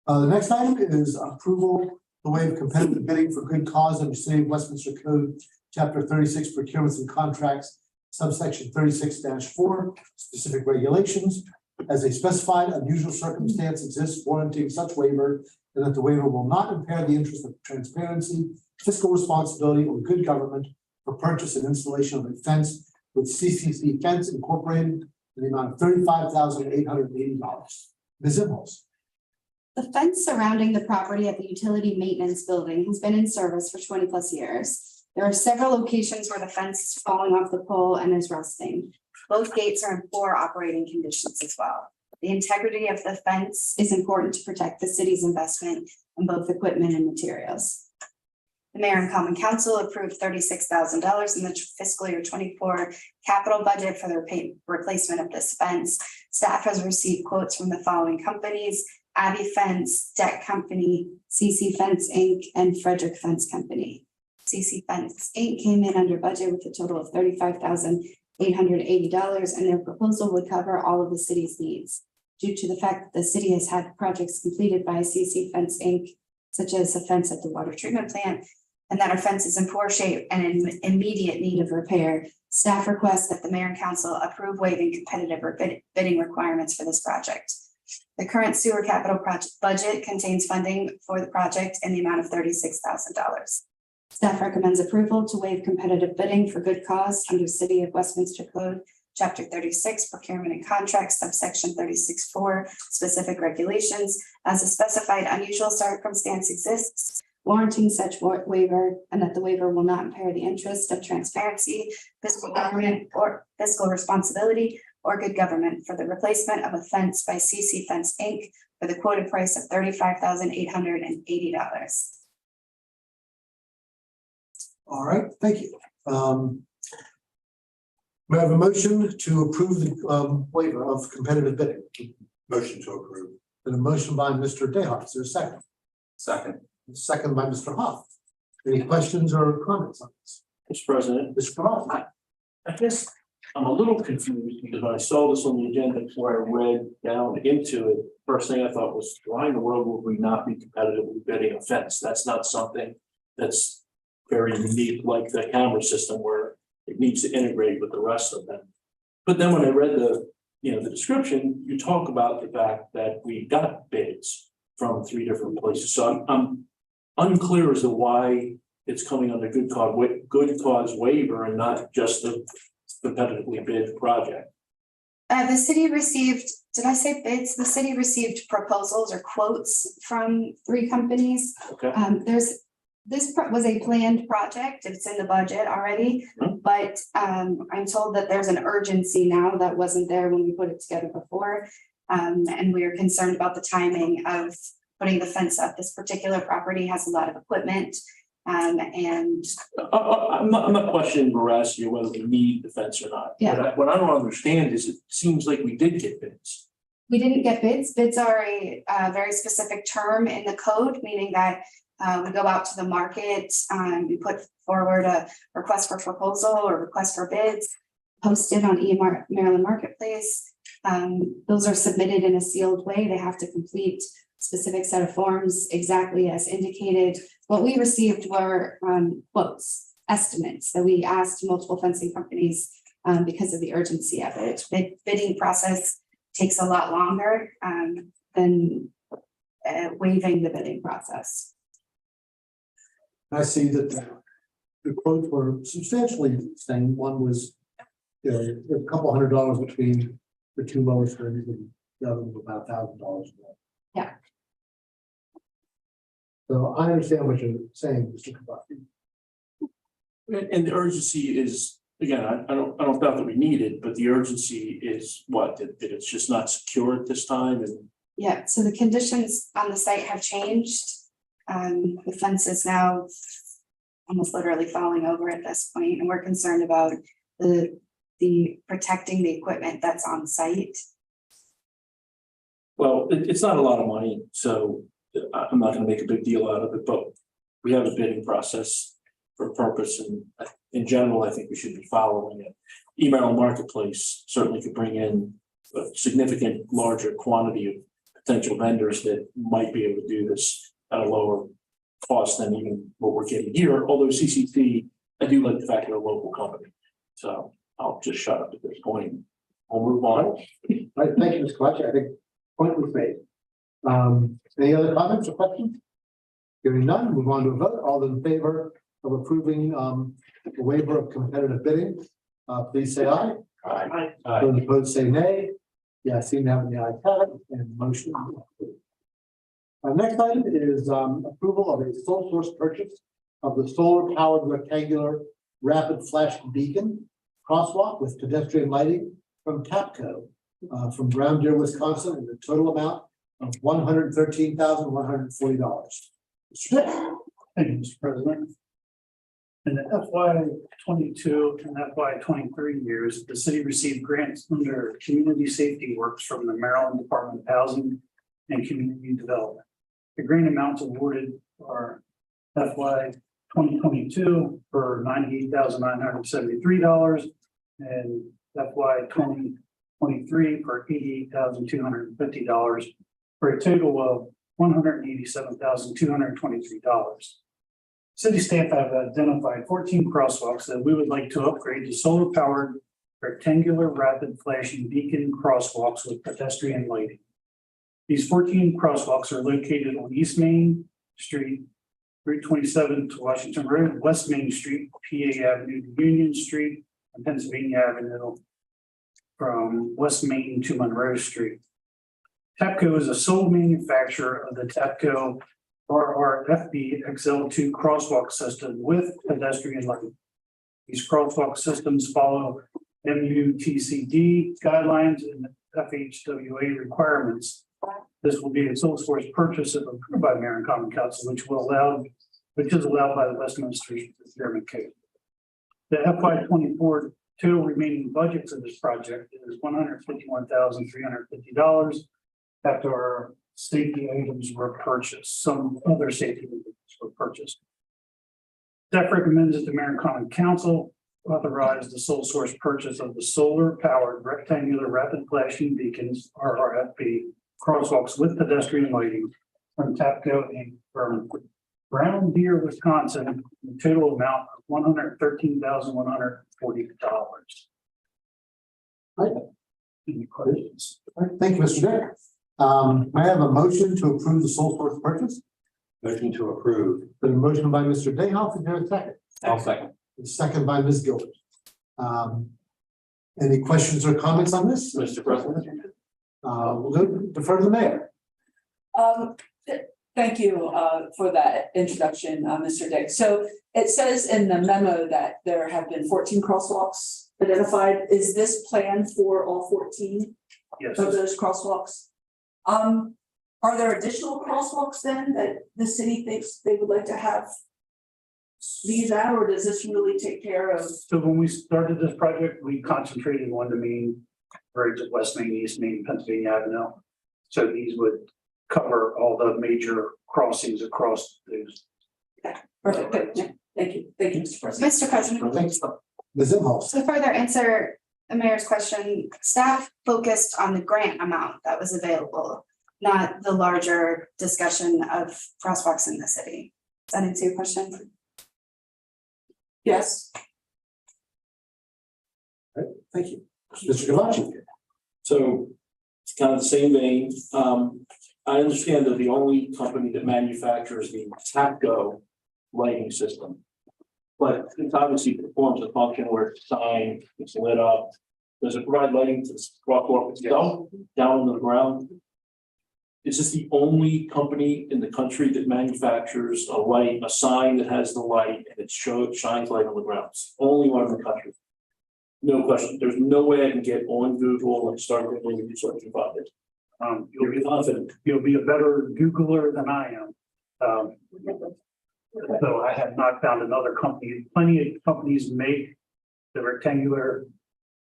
The next item is approval to waive competitive bidding for good cause under City of Westminster Code, Chapter 36, procurements and contracts, subsection 36-4, specific regulations. As a specified unusual circumstance exists warranting such waiver, and that the waiver will not impair the interest of transparency, fiscal responsibility, or good government for purchase and installation of a fence with CCC Fence Incorporated in the amount of $35,880. Ms. Imhoff? The fence surrounding the property of the utility maintenance building has been in service for 20+ years. There are several locations where the fence is falling off the pole and is rusting. Both gates are in poor operating conditions as well. The integrity of the fence is important to protect the city's investment in both equipment and materials. The Mayor and Common Council approved $36,000 in the fiscal year 24 capital budget for the replacement of this fence. Staff has received quotes from the following companies: Abbey Fence, Deck Company, CC Fence Inc., and Frederick Fence Company. CC Fence Inc. came in under budget with a total of $35,880, and their proposal would cover all of the city's needs. Due to the fact that the city has had projects completed by CC Fence Inc., such as a fence at the water treatment plant, and that our fence is in poor shape and in immediate need of repair, staff requests that the Mayor and Council approve waiving competitive bidding requirements for this project. The current sewer capital project budget contains funding for the project in the amount of $36,000. Staff recommends approval to waive competitive bidding for good cause under City of Westminster Code, Chapter 36, procurement and contracts, subsection 36-4, specific regulations, as a specified unusual circumstance exists, warranting such waiver, and that the waiver will not impair the interest of transparency, fiscal government, or fiscal responsibility, or good government for the replacement of a fence by CC Fence Inc. for the quoted price of $35,880. All right, thank you. We have a motion to approve the waiver of competitive bidding. Motion to approve. And a motion by Mr. Dayhoff. Is there a second? Second. Second by Mr. Hoff. Any questions or comments on this? Mr. President, Mr. Hoff? I guess I'm a little confused because when I saw this on the agenda before I read down into it, first thing I thought was, why in the world would we not be competitively bidding a fence? That's not something that's very unique like the camera system where it needs to integrate with the rest of them. But then when I read the the description, you talk about the fact that we got bids from 3 different places. So I'm unclear as to why it's coming under good cause waiver and not just the competitively bid project. The city received, did I say bids? The city received proposals or quotes from 3 companies. Okay. Was a planned project. It's in the budget already, but I'm told that there's an urgency now that wasn't there when we put it together before. And we are concerned about the timing of putting the fence up. This particular property has a lot of equipment. And I'm not questioning veracity or whether we need the fence or not. Yeah. What I don't understand is it seems like we did get bids. we didn't get bids. Bids are a very specific term in the code, meaning that we go out to the market, we put forward a request for proposal or request for bids, posted on Maryland Marketplace. Those are submitted in a sealed way. They have to complete specific set of forms exactly as indicated. What we received were quotes, estimates that we asked multiple fencing companies because of the urgency of it. Bidding process takes a lot longer than waiving the bidding process. I see that the quotes were substantially the same. One was, a couple $100 between the 2 lowest bids, and the other was about $1,000 more. Yeah. So I understand what you're saying, Mr. Kabaki. And the urgency is, again, I don't doubt that we need it, but the urgency is what, that it's just not secure at this time and. Yeah, so the conditions on the site have changed. The fence is now almost literally falling over at this point, and we're concerned about the protecting the equipment that's on site. Well, it's not a lot of money, so I'm not gonna make a big deal out of it, but we have a bidding process for a purpose, and in general, I think we should be following it. Email marketplace certainly could bring in a significant larger quantity of potential vendors that might be able to do this at a lower cost than even what we're getting here, although CCT, I do like the fact they're a local company. So I'll just shut up at this point. I'll move on. All right, thank you, Mr. Kabaki. I think point was made. Any other comments or questions? Hearing none, move on to a vote. All those in favor of approving the waiver of competitive bidding, please say aye. Aye. Those opposed say nay. Yeah, seeing how the ayes have it, and motion. Our next item is approval of a sole source purchase of the solar powered rectangular rapid flash beacon crosswalk with pedestrian lighting from TAPCO from Brown Deer, Wisconsin, in the total amount of $113,140. Thank you, Mr. President. In the FY 22 and FY 23 years, the city received grants under Community Safety Works from the Maryland Department of Housing and Community Development. The grant amounts awarded are FY 2022 for $98,973 and FY 2023 for $88,250 for a total of $187,223. City staff have identified 14 crosswalks that we would like to upgrade to solar powered rectangular rapid flashing beacon crosswalks with pedestrian lighting. These 14 crosswalks are located on East Main Street, Route 27 to Washington Road, West Main Street, PA Avenue to Union Street, and Pennsylvania Avenue from West Main to Monroe Street. TAPCO is a sole manufacturer of the TAPCO RRFB XL2 crosswalk system with pedestrian lighting. These crosswalk systems follow MUTCD guidelines and FHWA requirements. This will be a sole source purchase if approved by Mayor and Common Council, which is allowed by the Westminster Procurement Code. The FY 24 total remaining budget for this project is $151,350 after our safety items were purchased. Some other safety items were purchased. Staff recommends that the Mayor and Common Council authorize the sole source purchase of the solar powered rectangular rapid flashing beacons RRFB crosswalks with pedestrian lighting from TAPCO Inc. from Brown Deer, Wisconsin, the total amount of $113,140. Any questions? All right, thank you, Mr. Dick. May I have a motion to approve the sole source purchase? Motion to approve. The motion by Mr. Dayhoff, is there a second? I'll second. The second by Ms. Gilbert. Any questions or comments on this? Mr. President. We'll defer to the mayor. Thank you for that introduction, Mr. Dick. So it says in the memo that there have been 14 crosswalks identified. Is this planned for all 14 Yes. of those crosswalks? Are there additional crosswalks then that the city thinks they would like to have these at, or does this really take care of? So when we started this project, we concentrated on the main roads of West Main, East Main, Pennsylvania Avenue. So these would cover all the major crossings across those. Perfect. Thank you, Mr. President. Mr. President, Thanks. Ms. Imhoff. to further answer the mayor's question, staff focused on the grant amount that was available, not the larger discussion of crosswalks in the city. Does that answer your question? Yes. Thank you. Mr. Gavachi. So it's kind of the same vein. I understand that the only company that manufactures the TAPCO lighting system. But it obviously performs a function where it's signed, it's lit up. Does it provide lighting to the crosswalk itself, down on the ground? Is this the only company in the country that manufactures a light, a sign that has the light and it shines light on the ground? It's the only one in the country. No question. There's no way I can get on Google and start doing research about it. You'll be confident. You'll be a better Googler than I am. So I have not found another company. Plenty of companies make the rectangular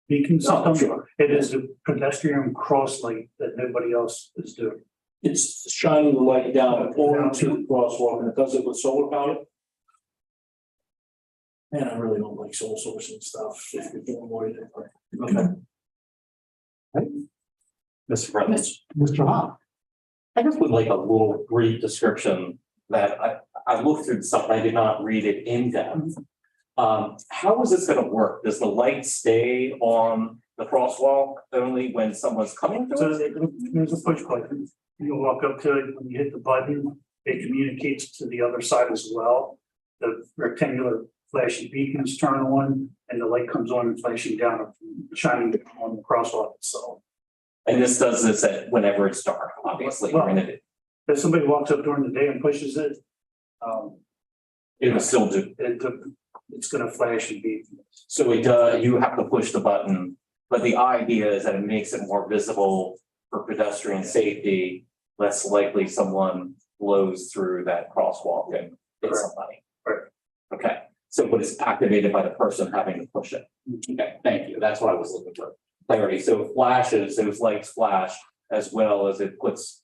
beacon system. Sure. It is a pedestrian cross light that nobody else is doing. It's shining the light down onto the crosswalk and it does it with solar power. Man, I really don't like solar sourcing stuff. If you're doing more than that. Okay. Mr. President. Mr. Hawk. I just would like a little brief description that I looked through stuff, and I did not read it in depth. How is this gonna work? Does the light stay on the crosswalk only when someone's coming So through it? there's a push button. You'll walk up to it, when you hit the button, it communicates to the other side as well. The rectangular flashing beacons turn on and the light comes on and flashing down, shining on the crosswalk itself. And this does this at whenever it's dark, obviously. Well, during the day. If somebody walks up during the day and pushes it, It will still do. it's gonna flash and beep. So you have to push the button, but the idea is that it makes it more visible for pedestrian safety. Less likely someone blows through that crosswalk and hits somebody. Right. Okay, so but it's activated by the person having to push it. Okay, thank you. That's what I was looking for. Clarity. So it flashes, those lights flash as well as it puts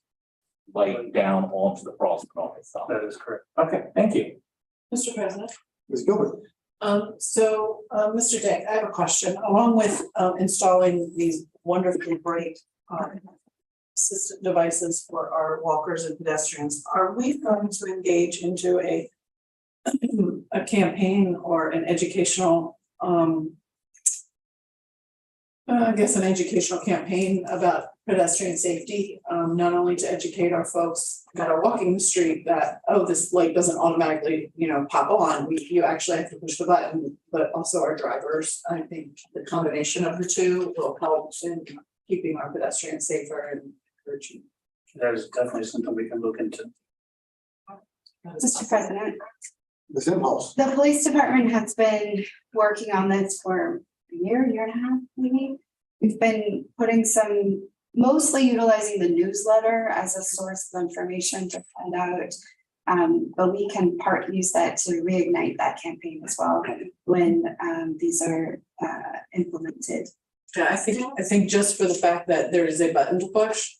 light down onto the crosswalk itself. That is correct. Okay, thank you. Mr. President. Ms. Gilbert. Mr. Dick, I have a question. Along with installing these wonderfully great assistive devices for our walkers and pedestrians, are we going to engage into a campaign or an educational an educational campaign about pedestrian safety, not only to educate our folks that are walking the street that, oh, this light doesn't automatically, pop on. You actually have to push the button, but also our drivers. I think the combination of the two will help in keeping our pedestrians safer and encouraging. That is definitely something we can look into. Mr. President, Ms. Imhoff. the police department has been working on this for a year and a half, maybe. We've been putting mostly utilizing the newsletter as a source of information to find out. But we can use that to reignite that campaign as well when these are implemented. Yeah, I think just for the fact that there is a button to push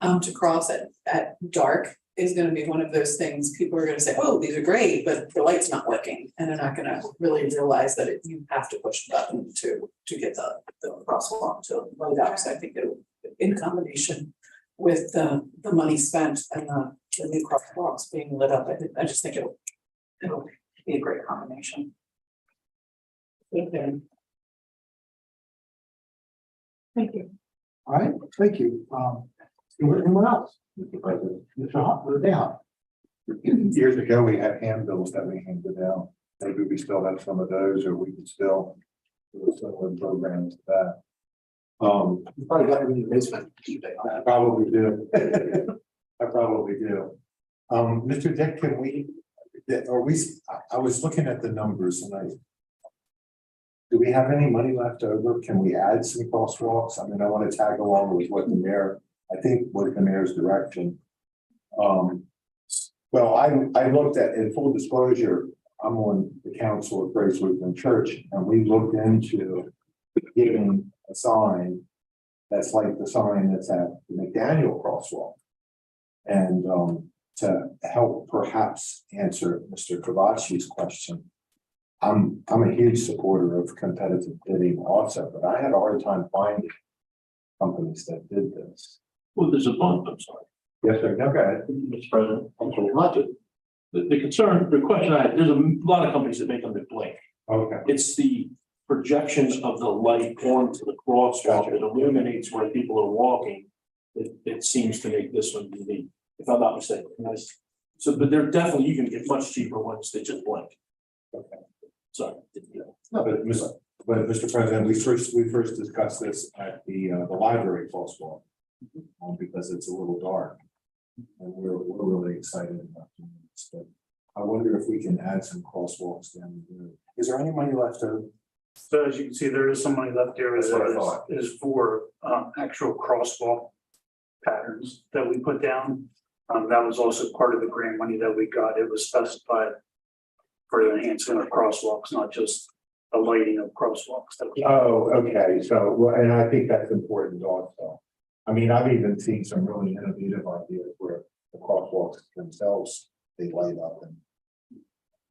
to cross at dark is going to be one of those things. People are going to say, oh, these are great, but the light's not working. And they're not going to really realize that you have to push the button to get the crosswalk to light up. So I think it, in combination with the money spent and the new crosswalks being lit up, I just think it'll be a great combination. Okay. Thank you. All right, thank you. Anyone else? Mr. Hop, Mr. Dayhoff. Years ago, we had handbills that we handed out. Maybe we still have some of those, or we could still do similar programs to that. You probably got them in your basement. I probably do. I probably do. Mr. Dick, can we, I was looking at the numbers and do we have any money left over? Can we add some crosswalks? I mean, I want to tag along with what the mayor, I think what the mayor's direction. Well, I looked at, in full disclosure, I'm on the council of Grace Lutheran Church, and we looked into giving a sign that's like the sign that's at the McDaniel crosswalk. And to help perhaps answer Mr. Kavachi's question, I'm a huge supporter of competitive bidding also, but I had a hard time finding companies that did this. Well, there's a bunch, I'm sorry, Yes, sir. No, go ahead. Mr. President. The concern, the question I had, there's a lot of companies that make them blink. Okay. It's the projections of the light onto the crosswalk that illuminates where people are walking. It seems to make this one unique, if I'm not mistaken. So, but they're definitely, you can get much cheaper ones that just blink. Okay. Sorry. No, but Mr. President, we first discussed this at the library crosswalk. Because it's a little dark. And we're really excited about doing this, but I wonder if we can add some crosswalks down the road. Is there any money left over? So as you can see, there is some money left there That's what I thought. is for actual crosswalk patterns that we put down. That was also part of the grant money that we got. It was specified for the enhancement of crosswalks, not just the lighting of crosswalks. Oh, okay, so, well, and I think that's important also. I mean, I've even seen some really innovative ideas where the crosswalks themselves, they light up and.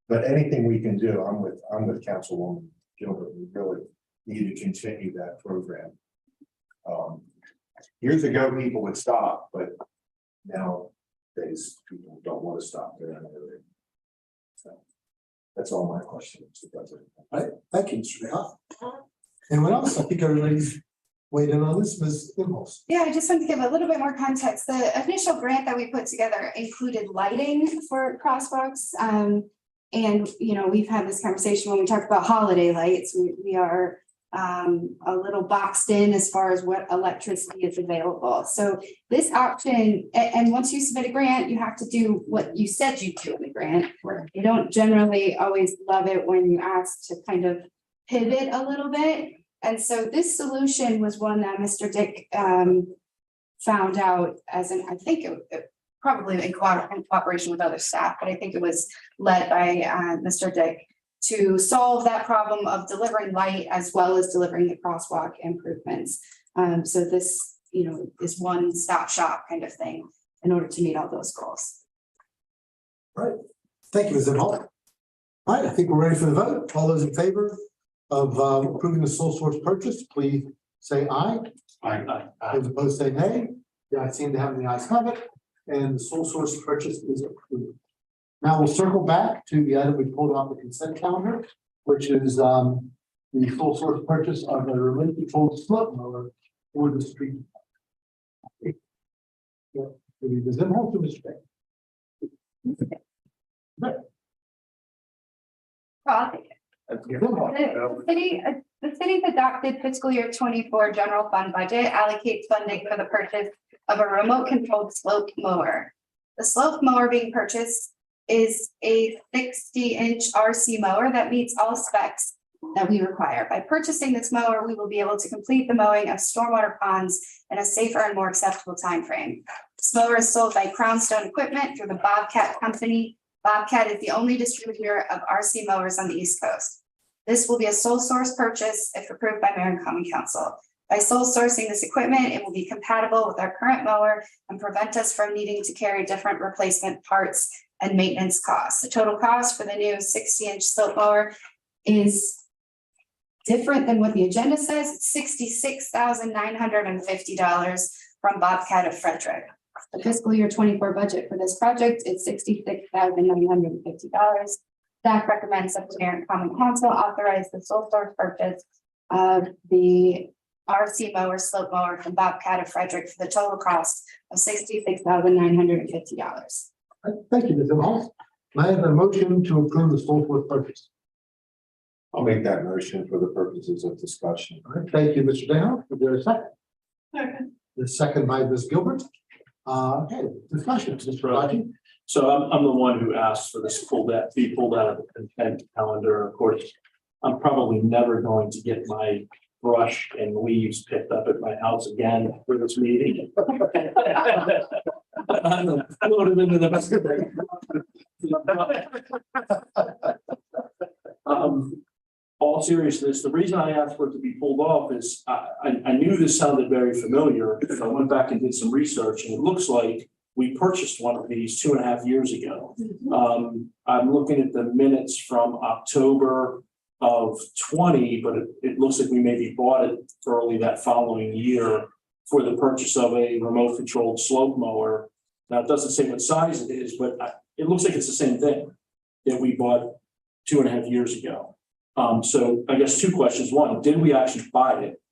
But anything we can do, I'm with Councilwoman Gilbert, we really need to continue that program. Years ago, people would stop, but nowadays, people don't want to stop there. So that's all my questions, Mr. President. All right, thank you, Mr. Dayhoff. Anyone else? I think everybody's weighed in on this, Ms. Imhoff. Yeah, I just want to give a little bit more context. The initial grant that we put together included lighting for crosswalks. And, you know, we've had this conversation when we talk about holiday lights, we are a little boxed in as far as what electricity is available. So this option, and once you submit a grant, you have to do what you said you do in the grant. You don't generally always love it when you ask to kind of pivot a little bit. And so this solution was one that Mr. Dick found out as an, I think it probably in cooperation with other staff, but I think it was led by Mr. Dick to solve that problem of delivering light as well as delivering the crosswalk improvements. So this, you know, is one stop shop kind of thing in order to meet all those goals. All right, thank you, Ms. Imhoff. All right, I think we're ready for the vote. All those in favor of approving the sole source purchase, please say aye. Aye. Those opposed say nay. The ayes seem to have the ayes have it, and the sole source purchase is approved. Now we'll circle back to the item we pulled off the consent calendar, which is the sole source purchase of a remote controlled slope mower for the street. Ms. Imhoff or Mr. Beck? I'll take it. The city's adopted fiscal year 24 general fund budget allocates funding for the purchase of a remote controlled slope mower. The slope mower being purchased is a 60-inch RC mower that meets all specs that we require. By purchasing this mower, we will be able to complete the mowing of stormwater ponds in a safer and more acceptable time frame. This mower is sold by Crownstone Equipment through the Bobcat Company. Bobcat is the only distributor of RC mowers on the East Coast. This will be a sole source purchase if approved by Mayor and Common Council. By sole sourcing this equipment, it will be compatible with our current mower and prevent us from needing to carry different replacement parts and maintenance costs. The total cost for the new 60-inch slope mower is different than what the agenda says. It's $66,950 from Bobcat of Frederick. The fiscal year 24 budget for this project is $66,950. Staff recommends that the Mayor and Common Council authorize the sole source purchase of the RC mower, slope mower from Bobcat of Frederick for the total cost of $66,950. Thank you, Ms. Hall. I have a motion to approve the sole source purchase. I'll make that motion for the purposes of discussion. All right, thank you, Mr. Dayhoff. Is there a second? Second. The second by Ms. Gilbert. Okay, discussion, Mr. Raji. So I'm the one who asked for this be pulled out of the consent calendar. Of course, I'm probably never going to get my brush and leaves picked up at my house again for this meeting. I'm loaded into the best of it. All seriousness, the reason I asked for it to be pulled off is I knew this sounded very familiar. So I went back and did some research, and it looks like we purchased one of these 2.5 years ago. I'm looking at the minutes from October of 20, but it looks like we maybe bought it early that following year for the purchase of a remote controlled slope mower. Now, it doesn't say what size it is, but it looks like it's the same thing that we bought 2.5 years ago. So I guess two questions. One, did we actually buy it?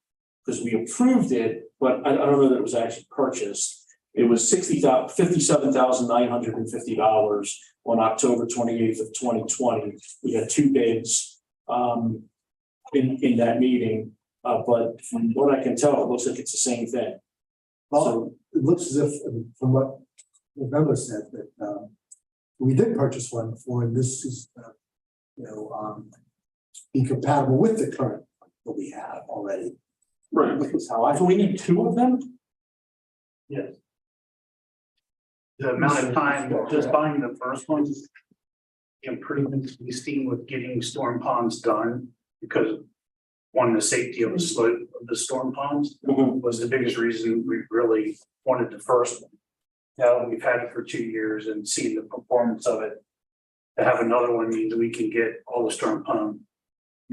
Because we approved it, but I don't know that it was actually purchased. It was $57,950 on October 28th of 2020. We had two bids in that meeting, but from what I can tell, it looks like it's the same thing. Well, it looks as if, from what November said, that we did purchase one for, and this is, be compatible with the current that we have already. Right. That's how I. So we need two of them? Yes. The amount of time, just buying the first one, the improvements we've seen with getting storm ponds done, because one, the safety of the slope of the storm ponds was the biggest reason we really wanted the first one. Now we've had it for 2 years and seen the performance of it. To have another one means we can get all the storm pond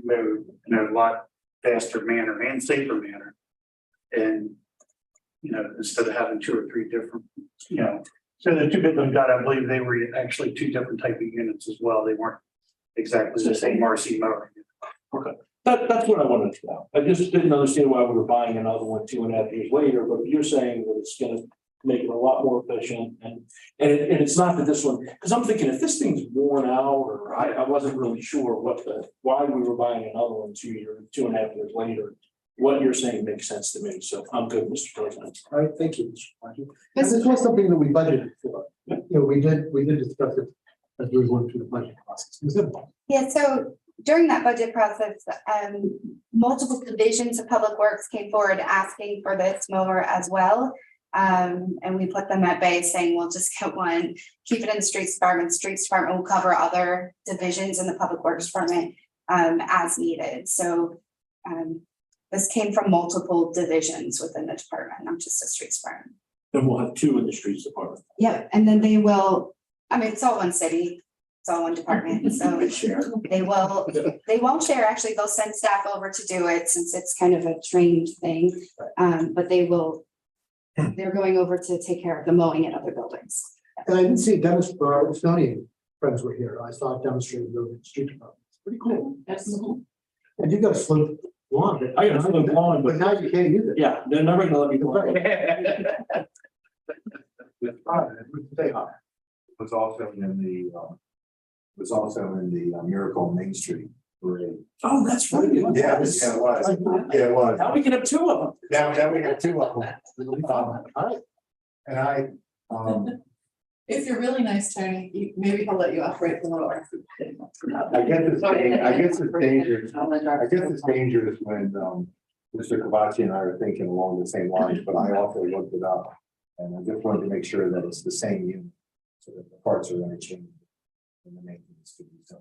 moved in a lot faster manner and safer manner. And, instead of having 2 or 3 different, so the two bids we got, I believe they were actually 2 different type of units as well. They weren't exactly the same RC mower. Okay. That's what I wanted to know. I just didn't understand why we were buying another one 2.5 years later, but you're saying that it's gonna make it a lot more efficient and it's not that this one, because I'm thinking if this thing's worn out, or I wasn't really sure why we were buying another one 2.5 years later. What you're saying makes sense to me, so I'm good, Mr. President. All right, thank you, Mr. Raji. And this was something that we budgeted for. We did discuss it as we were going through the budget process. Ms. Hall. Yeah, so during that budget process, multiple divisions of Public Works came forward asking for this mower as well. And we put them at bay saying, we'll just get one, keep it in the streets department. Streets department will cover other divisions in the Public Works department as needed. So this came from multiple divisions within the department, not just the streets department. Then we'll have 2 in the streets department. Yeah, and then they will, it's all one city, it's all one department, so they won't share, actually, they'll send staff over to do it since it's kind of a trained thing. But they're going over to take care of the mowing in other buildings. And I didn't see Dennis, our Estonian friends were here. I saw it demonstrated over the street department. It's pretty cool. That's And you got a slope lawn. I got a slope lawn, But now you can't use it. yeah, they're never gonna let me do it. Was also in the Miracle on Main Street parade. Oh, that's right. Yeah, it was. Yeah, it was. Now we can have 2 of them. Now we have 2 of them. All right. And If you're really nice, Tony, maybe he'll let you operate the mower. I guess it's dangerous. I guess it's dangerous when Mr. Kavachi and I are thinking along the same lines, but I also looked it up. And I just wanted to make sure that it's the same unit, so that the parts are interchangeable. And the maintenance could be done.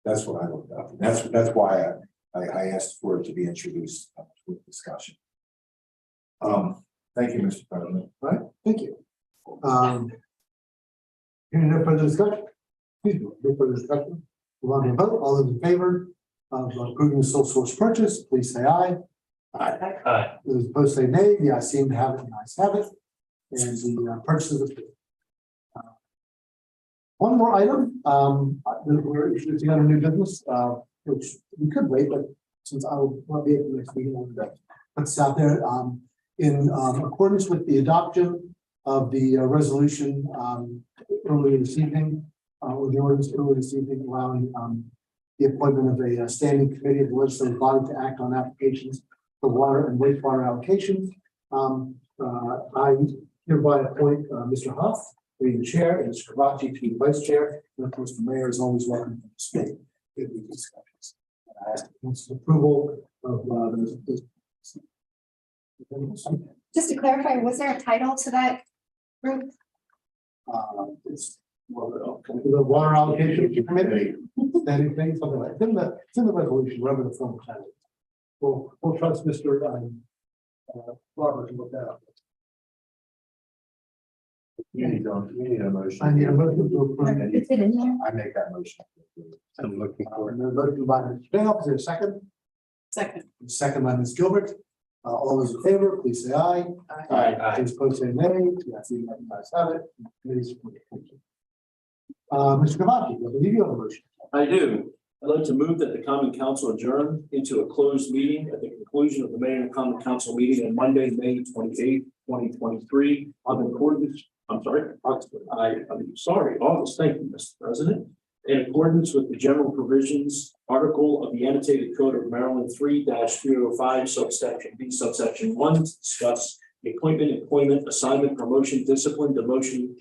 That's what I looked up. That's why I asked for it to be introduced with discussion. Thank you, Mr. President. All right, thank you. Hearing no further discussion. Excuse me, no further discussion. Move on to a vote. All those in favor of approving the sole source purchase, please say aye. Aye. Those opposed say nay. The ayes seem to have it, the ayes have it. And the purchase is approved. One more item, we're introducing on a new business, which we could wait, but since I will not be at the next meeting, I wanted to put this out there. In accordance with the adoption of the resolution earlier this evening, or the ordinance earlier this evening allowing the appointment of a standing committee of the legislative body to act on applications for water and wastewater allocations. I hereby appoint Mr. Huff being the chair and Mr. Kavachi to be the vice chair, and of course the mayor is always welcome to speak if we discussions. I ask council's approval of those. Just to clarify, was there a title to that group? It's the water allocation committee, standing thing, something like, it's in the resolution, whatever the form of title. We'll trust Mr. Robert to look that up. You need a motion. I need a motion to approve. Is it in there? I make that motion. I'm looking for it. Motion by Mr. Dale, is there a second? Second. Second by Ms. Gilbert. All those in favor, please say aye. Aye. Those opposed say nay. Yes, you guys have it. Committee's approved. Thank you. Mr. Kavachi, I believe you have a motion. I do. I'd like to move that the common council adjourn into a closed meeting at the conclusion of the mayor and common council meeting on Monday, May 28th, 2023. I'm sorry, August. Thank you, Mr. President. In accordance with the general provisions, article of the annotated code of Maryland 3-305 subsection B subsection 1 to discuss the appointment, employment, assignment, promotion, discipline, demotion,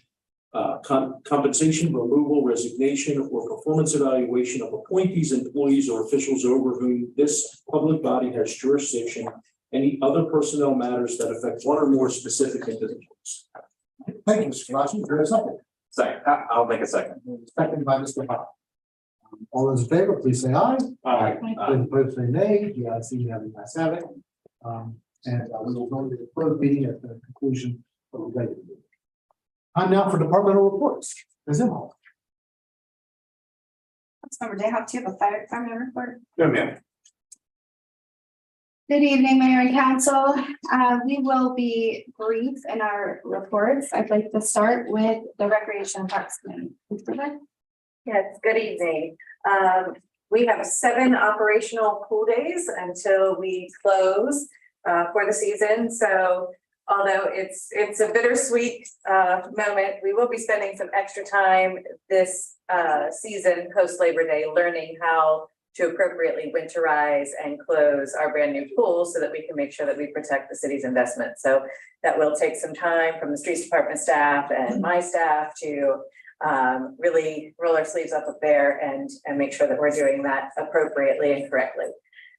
compensation, removal, resignation, or performance evaluation of appointees, employees, or officials over whom this public body has jurisdiction, any other personnel matters that affect one or more specific individuals. Thank you, Mr. Kavachi. Is there a second? Second, I'll make a second. Second by Mr. Huff. All those in favor, please say aye. Aye. Those opposed say nay. The ayes have it, ayes have it. And we will go into the closed meeting at the conclusion of the regular meeting. Time now for departmental reports. Ms. Imhoff. Councilmember Dayhoff, do you have a fire department report? Go, ma'am. Good evening, Mayor and Council. We will be brief in our reports. I'd like to start with the Recreation and Parks Committee. Yes, good evening. We have 7 operational pool days until we close for the season. So although it's a bittersweet moment, we will be spending some extra time this season post Labor Day learning how to appropriately winterize and close our brand new pools so that we can make sure that we protect the city's investment. So that will take some time from the streets department staff and my staff to really roll our sleeves up there and make sure that we're doing that appropriately and correctly.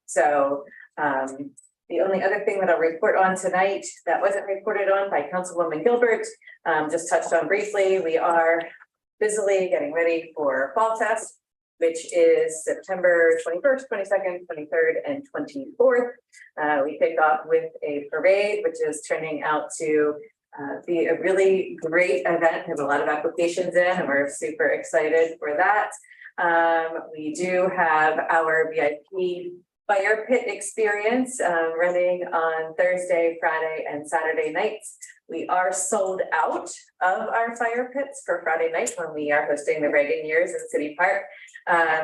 So the only other thing that I'll report on tonight that wasn't reported on by Councilwoman Gilbert, just touched on briefly, we are busily getting ready for Fall Fest, which is September 21st, 22nd, 23rd, and 24th. We kick off with a parade, which is turning out to be a really great event. We have a lot of applications in, and we're super excited for that. We do have our VIP fire pit experience running on Thursday, Friday, and Saturday nights. We are sold out of our fire pits for Friday night when we are hosting the Reagan Years in City Park.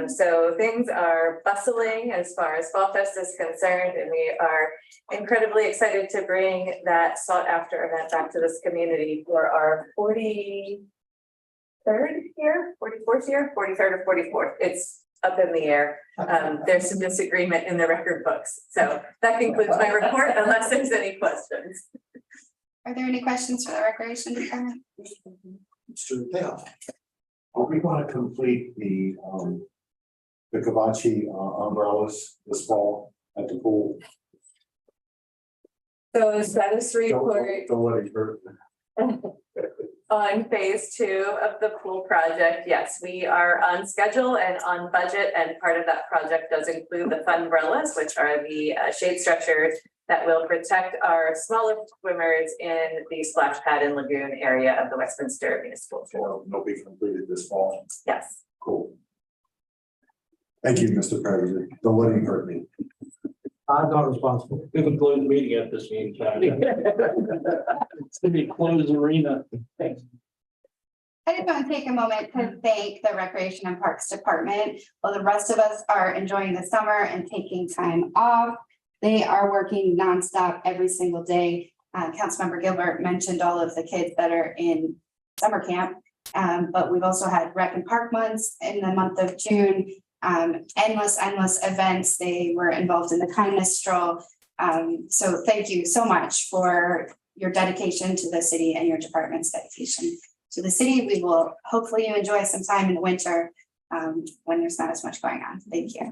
So things are bustling as far as Fall Fest is concerned, and we are incredibly excited to bring that sought after event back to this community for our 43rd year, 44th year, 43rd or 44th. It's up in the air. There's some disagreement in the record books. So that concludes my report unless there's any questions. Are there any questions for the Recreation Department? Mr. Dale. We want to complete the Kavachi umbrellas this fall at the pool. So status report Don't let it hurt. on phase 2 of the pool project. Yes, we are on schedule and on budget, and part of that project does include the funbrellas, which are the shade structures that will protect our smaller swimmers in the splash pad and lagoon area of the Westminster Municipal Pool. They'll be completed this fall. Yes. Cool. Thank you, Mr. President. Don't let him hurt me. I'm not responsible. We can close the meeting at this meeting time. It's gonna be a closed arena. Thanks. I I did want to take a moment to thank the Recreation and Parks Department. While the rest of us are enjoying the summer and taking time off, they are working nonstop every single day. Councilmember Gilbert mentioned all of the kids that are in summer camp. But we've also had rec and park months in the month of June. Endless events. They were involved in the kindness stroll. So thank you so much for your dedication to the city and your department's dedication to the city. We will hopefully you enjoy some time in the winter when there's not as much going on. Thank you.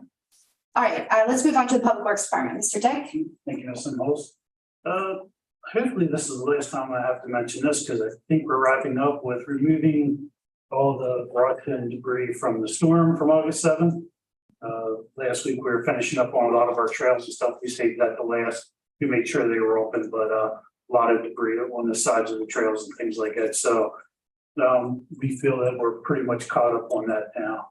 All right, let's move on to the Public Works Department. Mr. Dick. Thank you, Mr. Knowles. Hopefully this is the last time I have to mention this because I think we're wrapping up with removing all the brush and debris from the storm from August 7th. Last week we were finishing up on a lot of our trails and stuff. We saved that the last. We made sure they were open, but a lot of debris on the sides of the trails and things like that. So we feel that we're pretty much caught up on that now,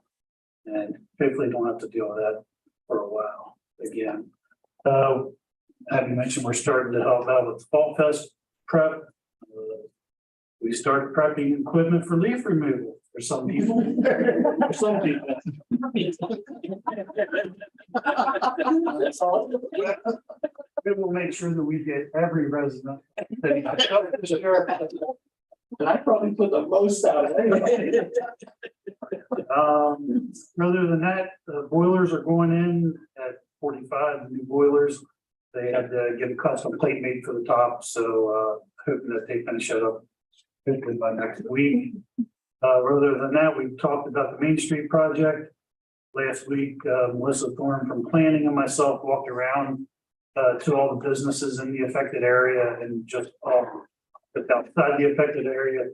and hopefully don't have to deal with that for a while again. Having mentioned we're starting to help out with Fall Fest prep. We started prepping equipment for leaf removal for some people. For some people. We will make sure that we get every resident. And I probably put the most out of it. Other than that, the boilers are going in at 45 new boilers. They had to get a custom plate made for the top, so hoping that they finish it up hopefully by next week. Other than that, we talked about the Main Street project. Last week, Melissa Thorne from planning and myself walked around to all the businesses in the affected area and just outside the affected area,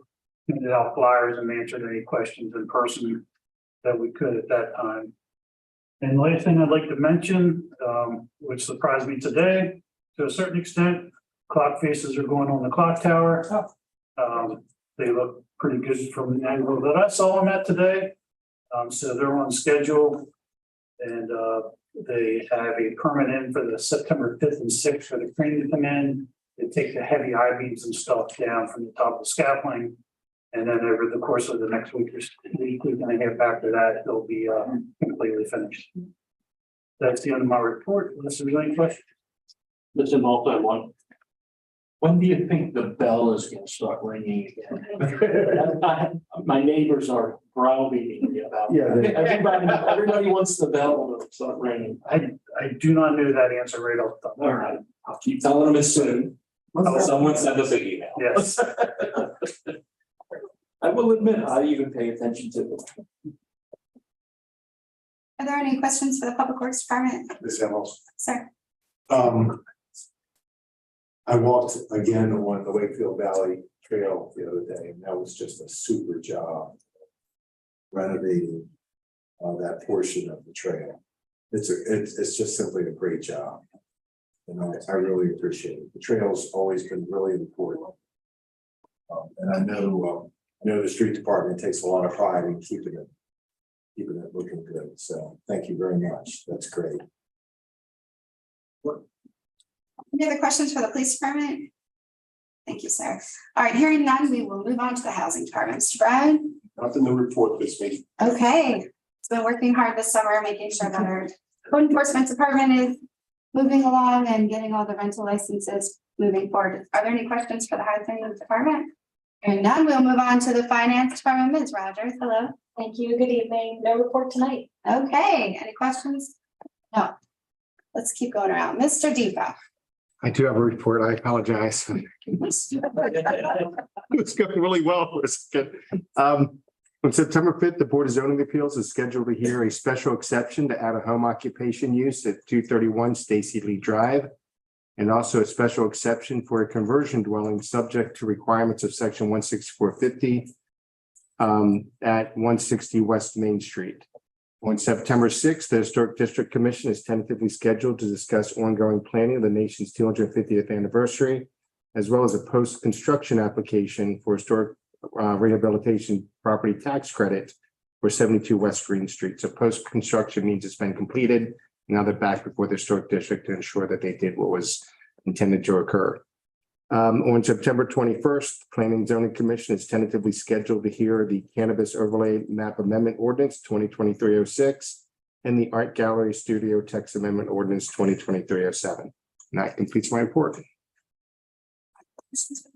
handed out flyers and answered any questions in person that we could at that time. And the last thing I'd like to mention, which surprised me today, to a certain extent, clock faces are going on the clock tower. They look pretty good from the angle that I saw them at today. So they're on schedule, and they have a permit in for the September 5th and 6th for the crane to come in. They take the heavy I-beams and stuff down from the top of the scaffolding. And then over the course of the next week and a half after that, they'll be completely finished. That's the end of my report. Unless there's any questions. Mr. Malta, one. When do you think the bell is going to start ringing again? My neighbors are browbeating me about it. Everybody wants the bell to start ringing. I do not know that answer right off the top. All right, I'll keep telling them it's soon. Someone send us an email. Yes. I will admit, I even pay attention to them. Are there any questions for the Public Works Department? Ms. Emmons. Sir. I walked again on the Wakefield Valley Trail the other day, and that was just a super job renovating that portion of the trail. It's just simply a great job. And I really appreciate it. The trail's always been really important. And I know the street department takes a lot of pride in keeping it looking good. So thank you very much. That's great. Any other questions for the police department? Thank you, sir. All right, hearing none, we will move on to the housing department. Mr. Brown? Nothing to report this week. Okay, it's been working hard this summer, making sure that our code enforcement department is moving along and getting all the rental licenses moving forward. Are there any questions for the housing department? Hearing none, we'll move on to the finance department. Ms. Rogers, hello. Thank you. Good evening. No report tonight. Okay, any questions? No. Let's keep going around. Mr. Depot. I do have a report. I apologize. It's going really well for a second. On September 5th, the Board of Zoning Appeals is scheduled to hear a special exception to add a home occupation use at 231 Stacy Lee Drive, and also a special exception for a conversion dwelling subject to requirements of section 16450 at 160 West Main Street. On September 6th, the Historic District Commission is tentatively scheduled to discuss ongoing planning of the nation's 250th anniversary, as well as a post-construction application for historic rehabilitation property tax credit for 72 West Green Street. So post-construction means it's been completed. Now they're back before the Historic District to ensure that they did what was intended to occur. On September 21st, Planning and Zoning Commission is tentatively scheduled to hear the Cannabis Overlay Map Amendment Ordinance 2023-06 and the Art Gallery Studio Text Amendment Ordinance 2023-07. And that completes my report.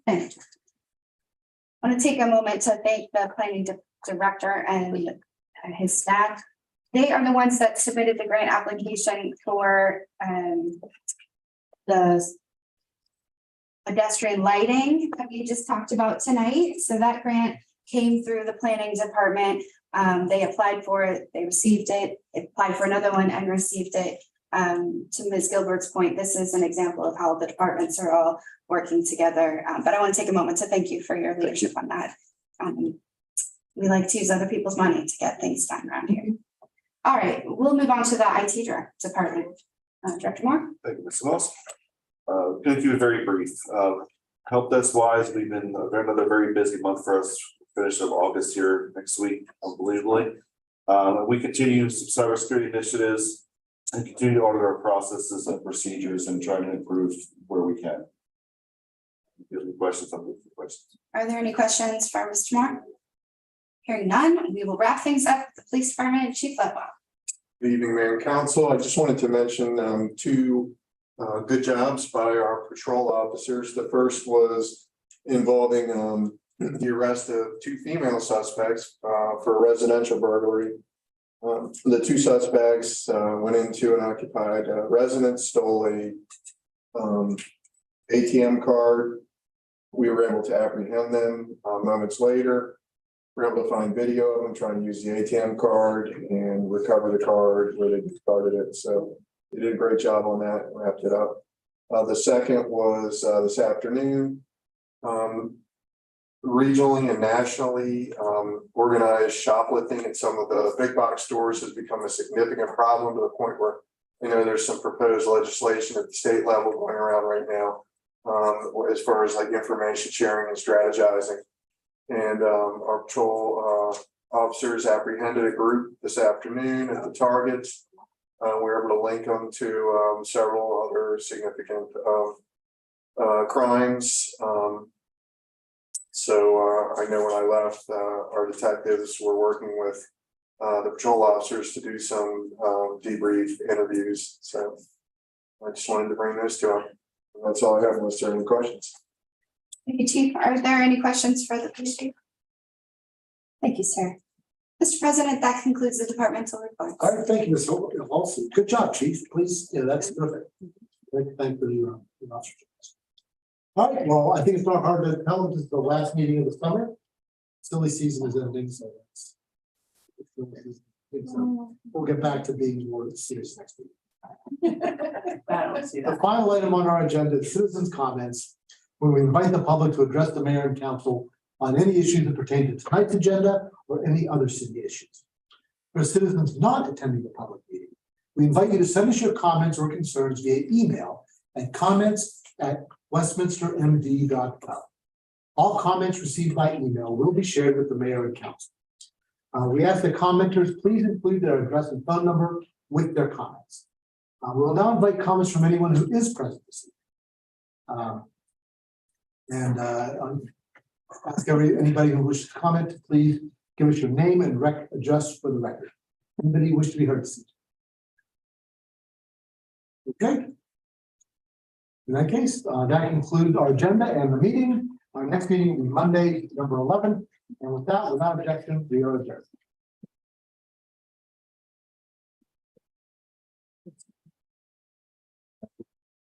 I want to take a moment to thank the planning director and his staff. They are the ones that submitted the grant application for the pedestrian lighting that we just talked about tonight. So that grant came through the planning department. They applied for it, they received it, applied for another one and received it. To Ms. Gilbert's point, this is an example of how the departments are all working together. But I want to take a moment to thank you for your leadership on that. We like to use other people's money to get things done around here. All right, we'll move on to the IT department. Director Moore. Thank you, Mr. Moss. Gonna keep it very brief. Help desk wise, we've been another very busy month for us. Finish of August here next week, unbelievably. We continue some cybersecurity initiatives and continue to audit our processes and procedures and try to improve where we can. If you have any questions, I'll move to questions. Are there any questions for Mr. Moore? Hearing none, we will wrap things up with the police department, Chief Ledwell. Good evening, Mayor and Council. I just wanted to mention two good jobs by our patrol officers. The first was involving the arrest of two female suspects for a residential burglary. The two suspects went into an occupied residence, stole a ATM card. We were able to apprehend them moments later. We were able to find video of them trying to use the ATM card and recover the card where they discarded it. So they did a great job on that and wrapped it up. The second was this afternoon. Regionally and nationally, organized shoplifting at some of the big box stores has become a significant problem to the point where, you know, there's some proposed legislation at the state level going around right now as far as like information sharing and strategizing. And our patrol officers apprehended a group this afternoon at the targets. We were able to link them to several other significant crimes. So I know when I left, our detectives were working with the patrol officers to do some debrief interviews. So I just wanted to bring those to them. And that's all I have unless there are any questions. Thank you, Chief. Are there any questions for the police chief? Thank you, sir. Mr. President, that concludes the departmental reports. All right, thank you, Ms. Olson. Good job, Chief. Please, yeah, that's perfect. Thank you for the officer. All right, well, I think it's not hard to tell them this is the last meeting of the summer. Silly season is ending, so we'll get back to being more serious next week. The final item on our agenda is citizens' comments, where we invite the public to address the mayor and council on any issues that pertain to tonight's agenda or any other city issues. For citizens not attending the public meeting, we invite you to send us your comments or concerns via email at comments@westminstermd.gov. All comments received by email will be shared with the mayor and council. We ask that commenters please include their address and phone number with their comments. We'll now invite comments from anyone who is present this evening. Ask anybody who wishes to comment to please give us your name and address for the record. Anybody wish to be heard this evening? Okay. In that case, that concludes our agenda and the meeting. Our next meeting will be Monday, November 11th. And with that, without objection, we are adjourned.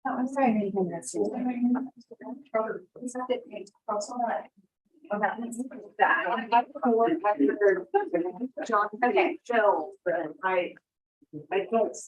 Oh, I'm sorry, I didn't hear that. Okay, Jill, I don't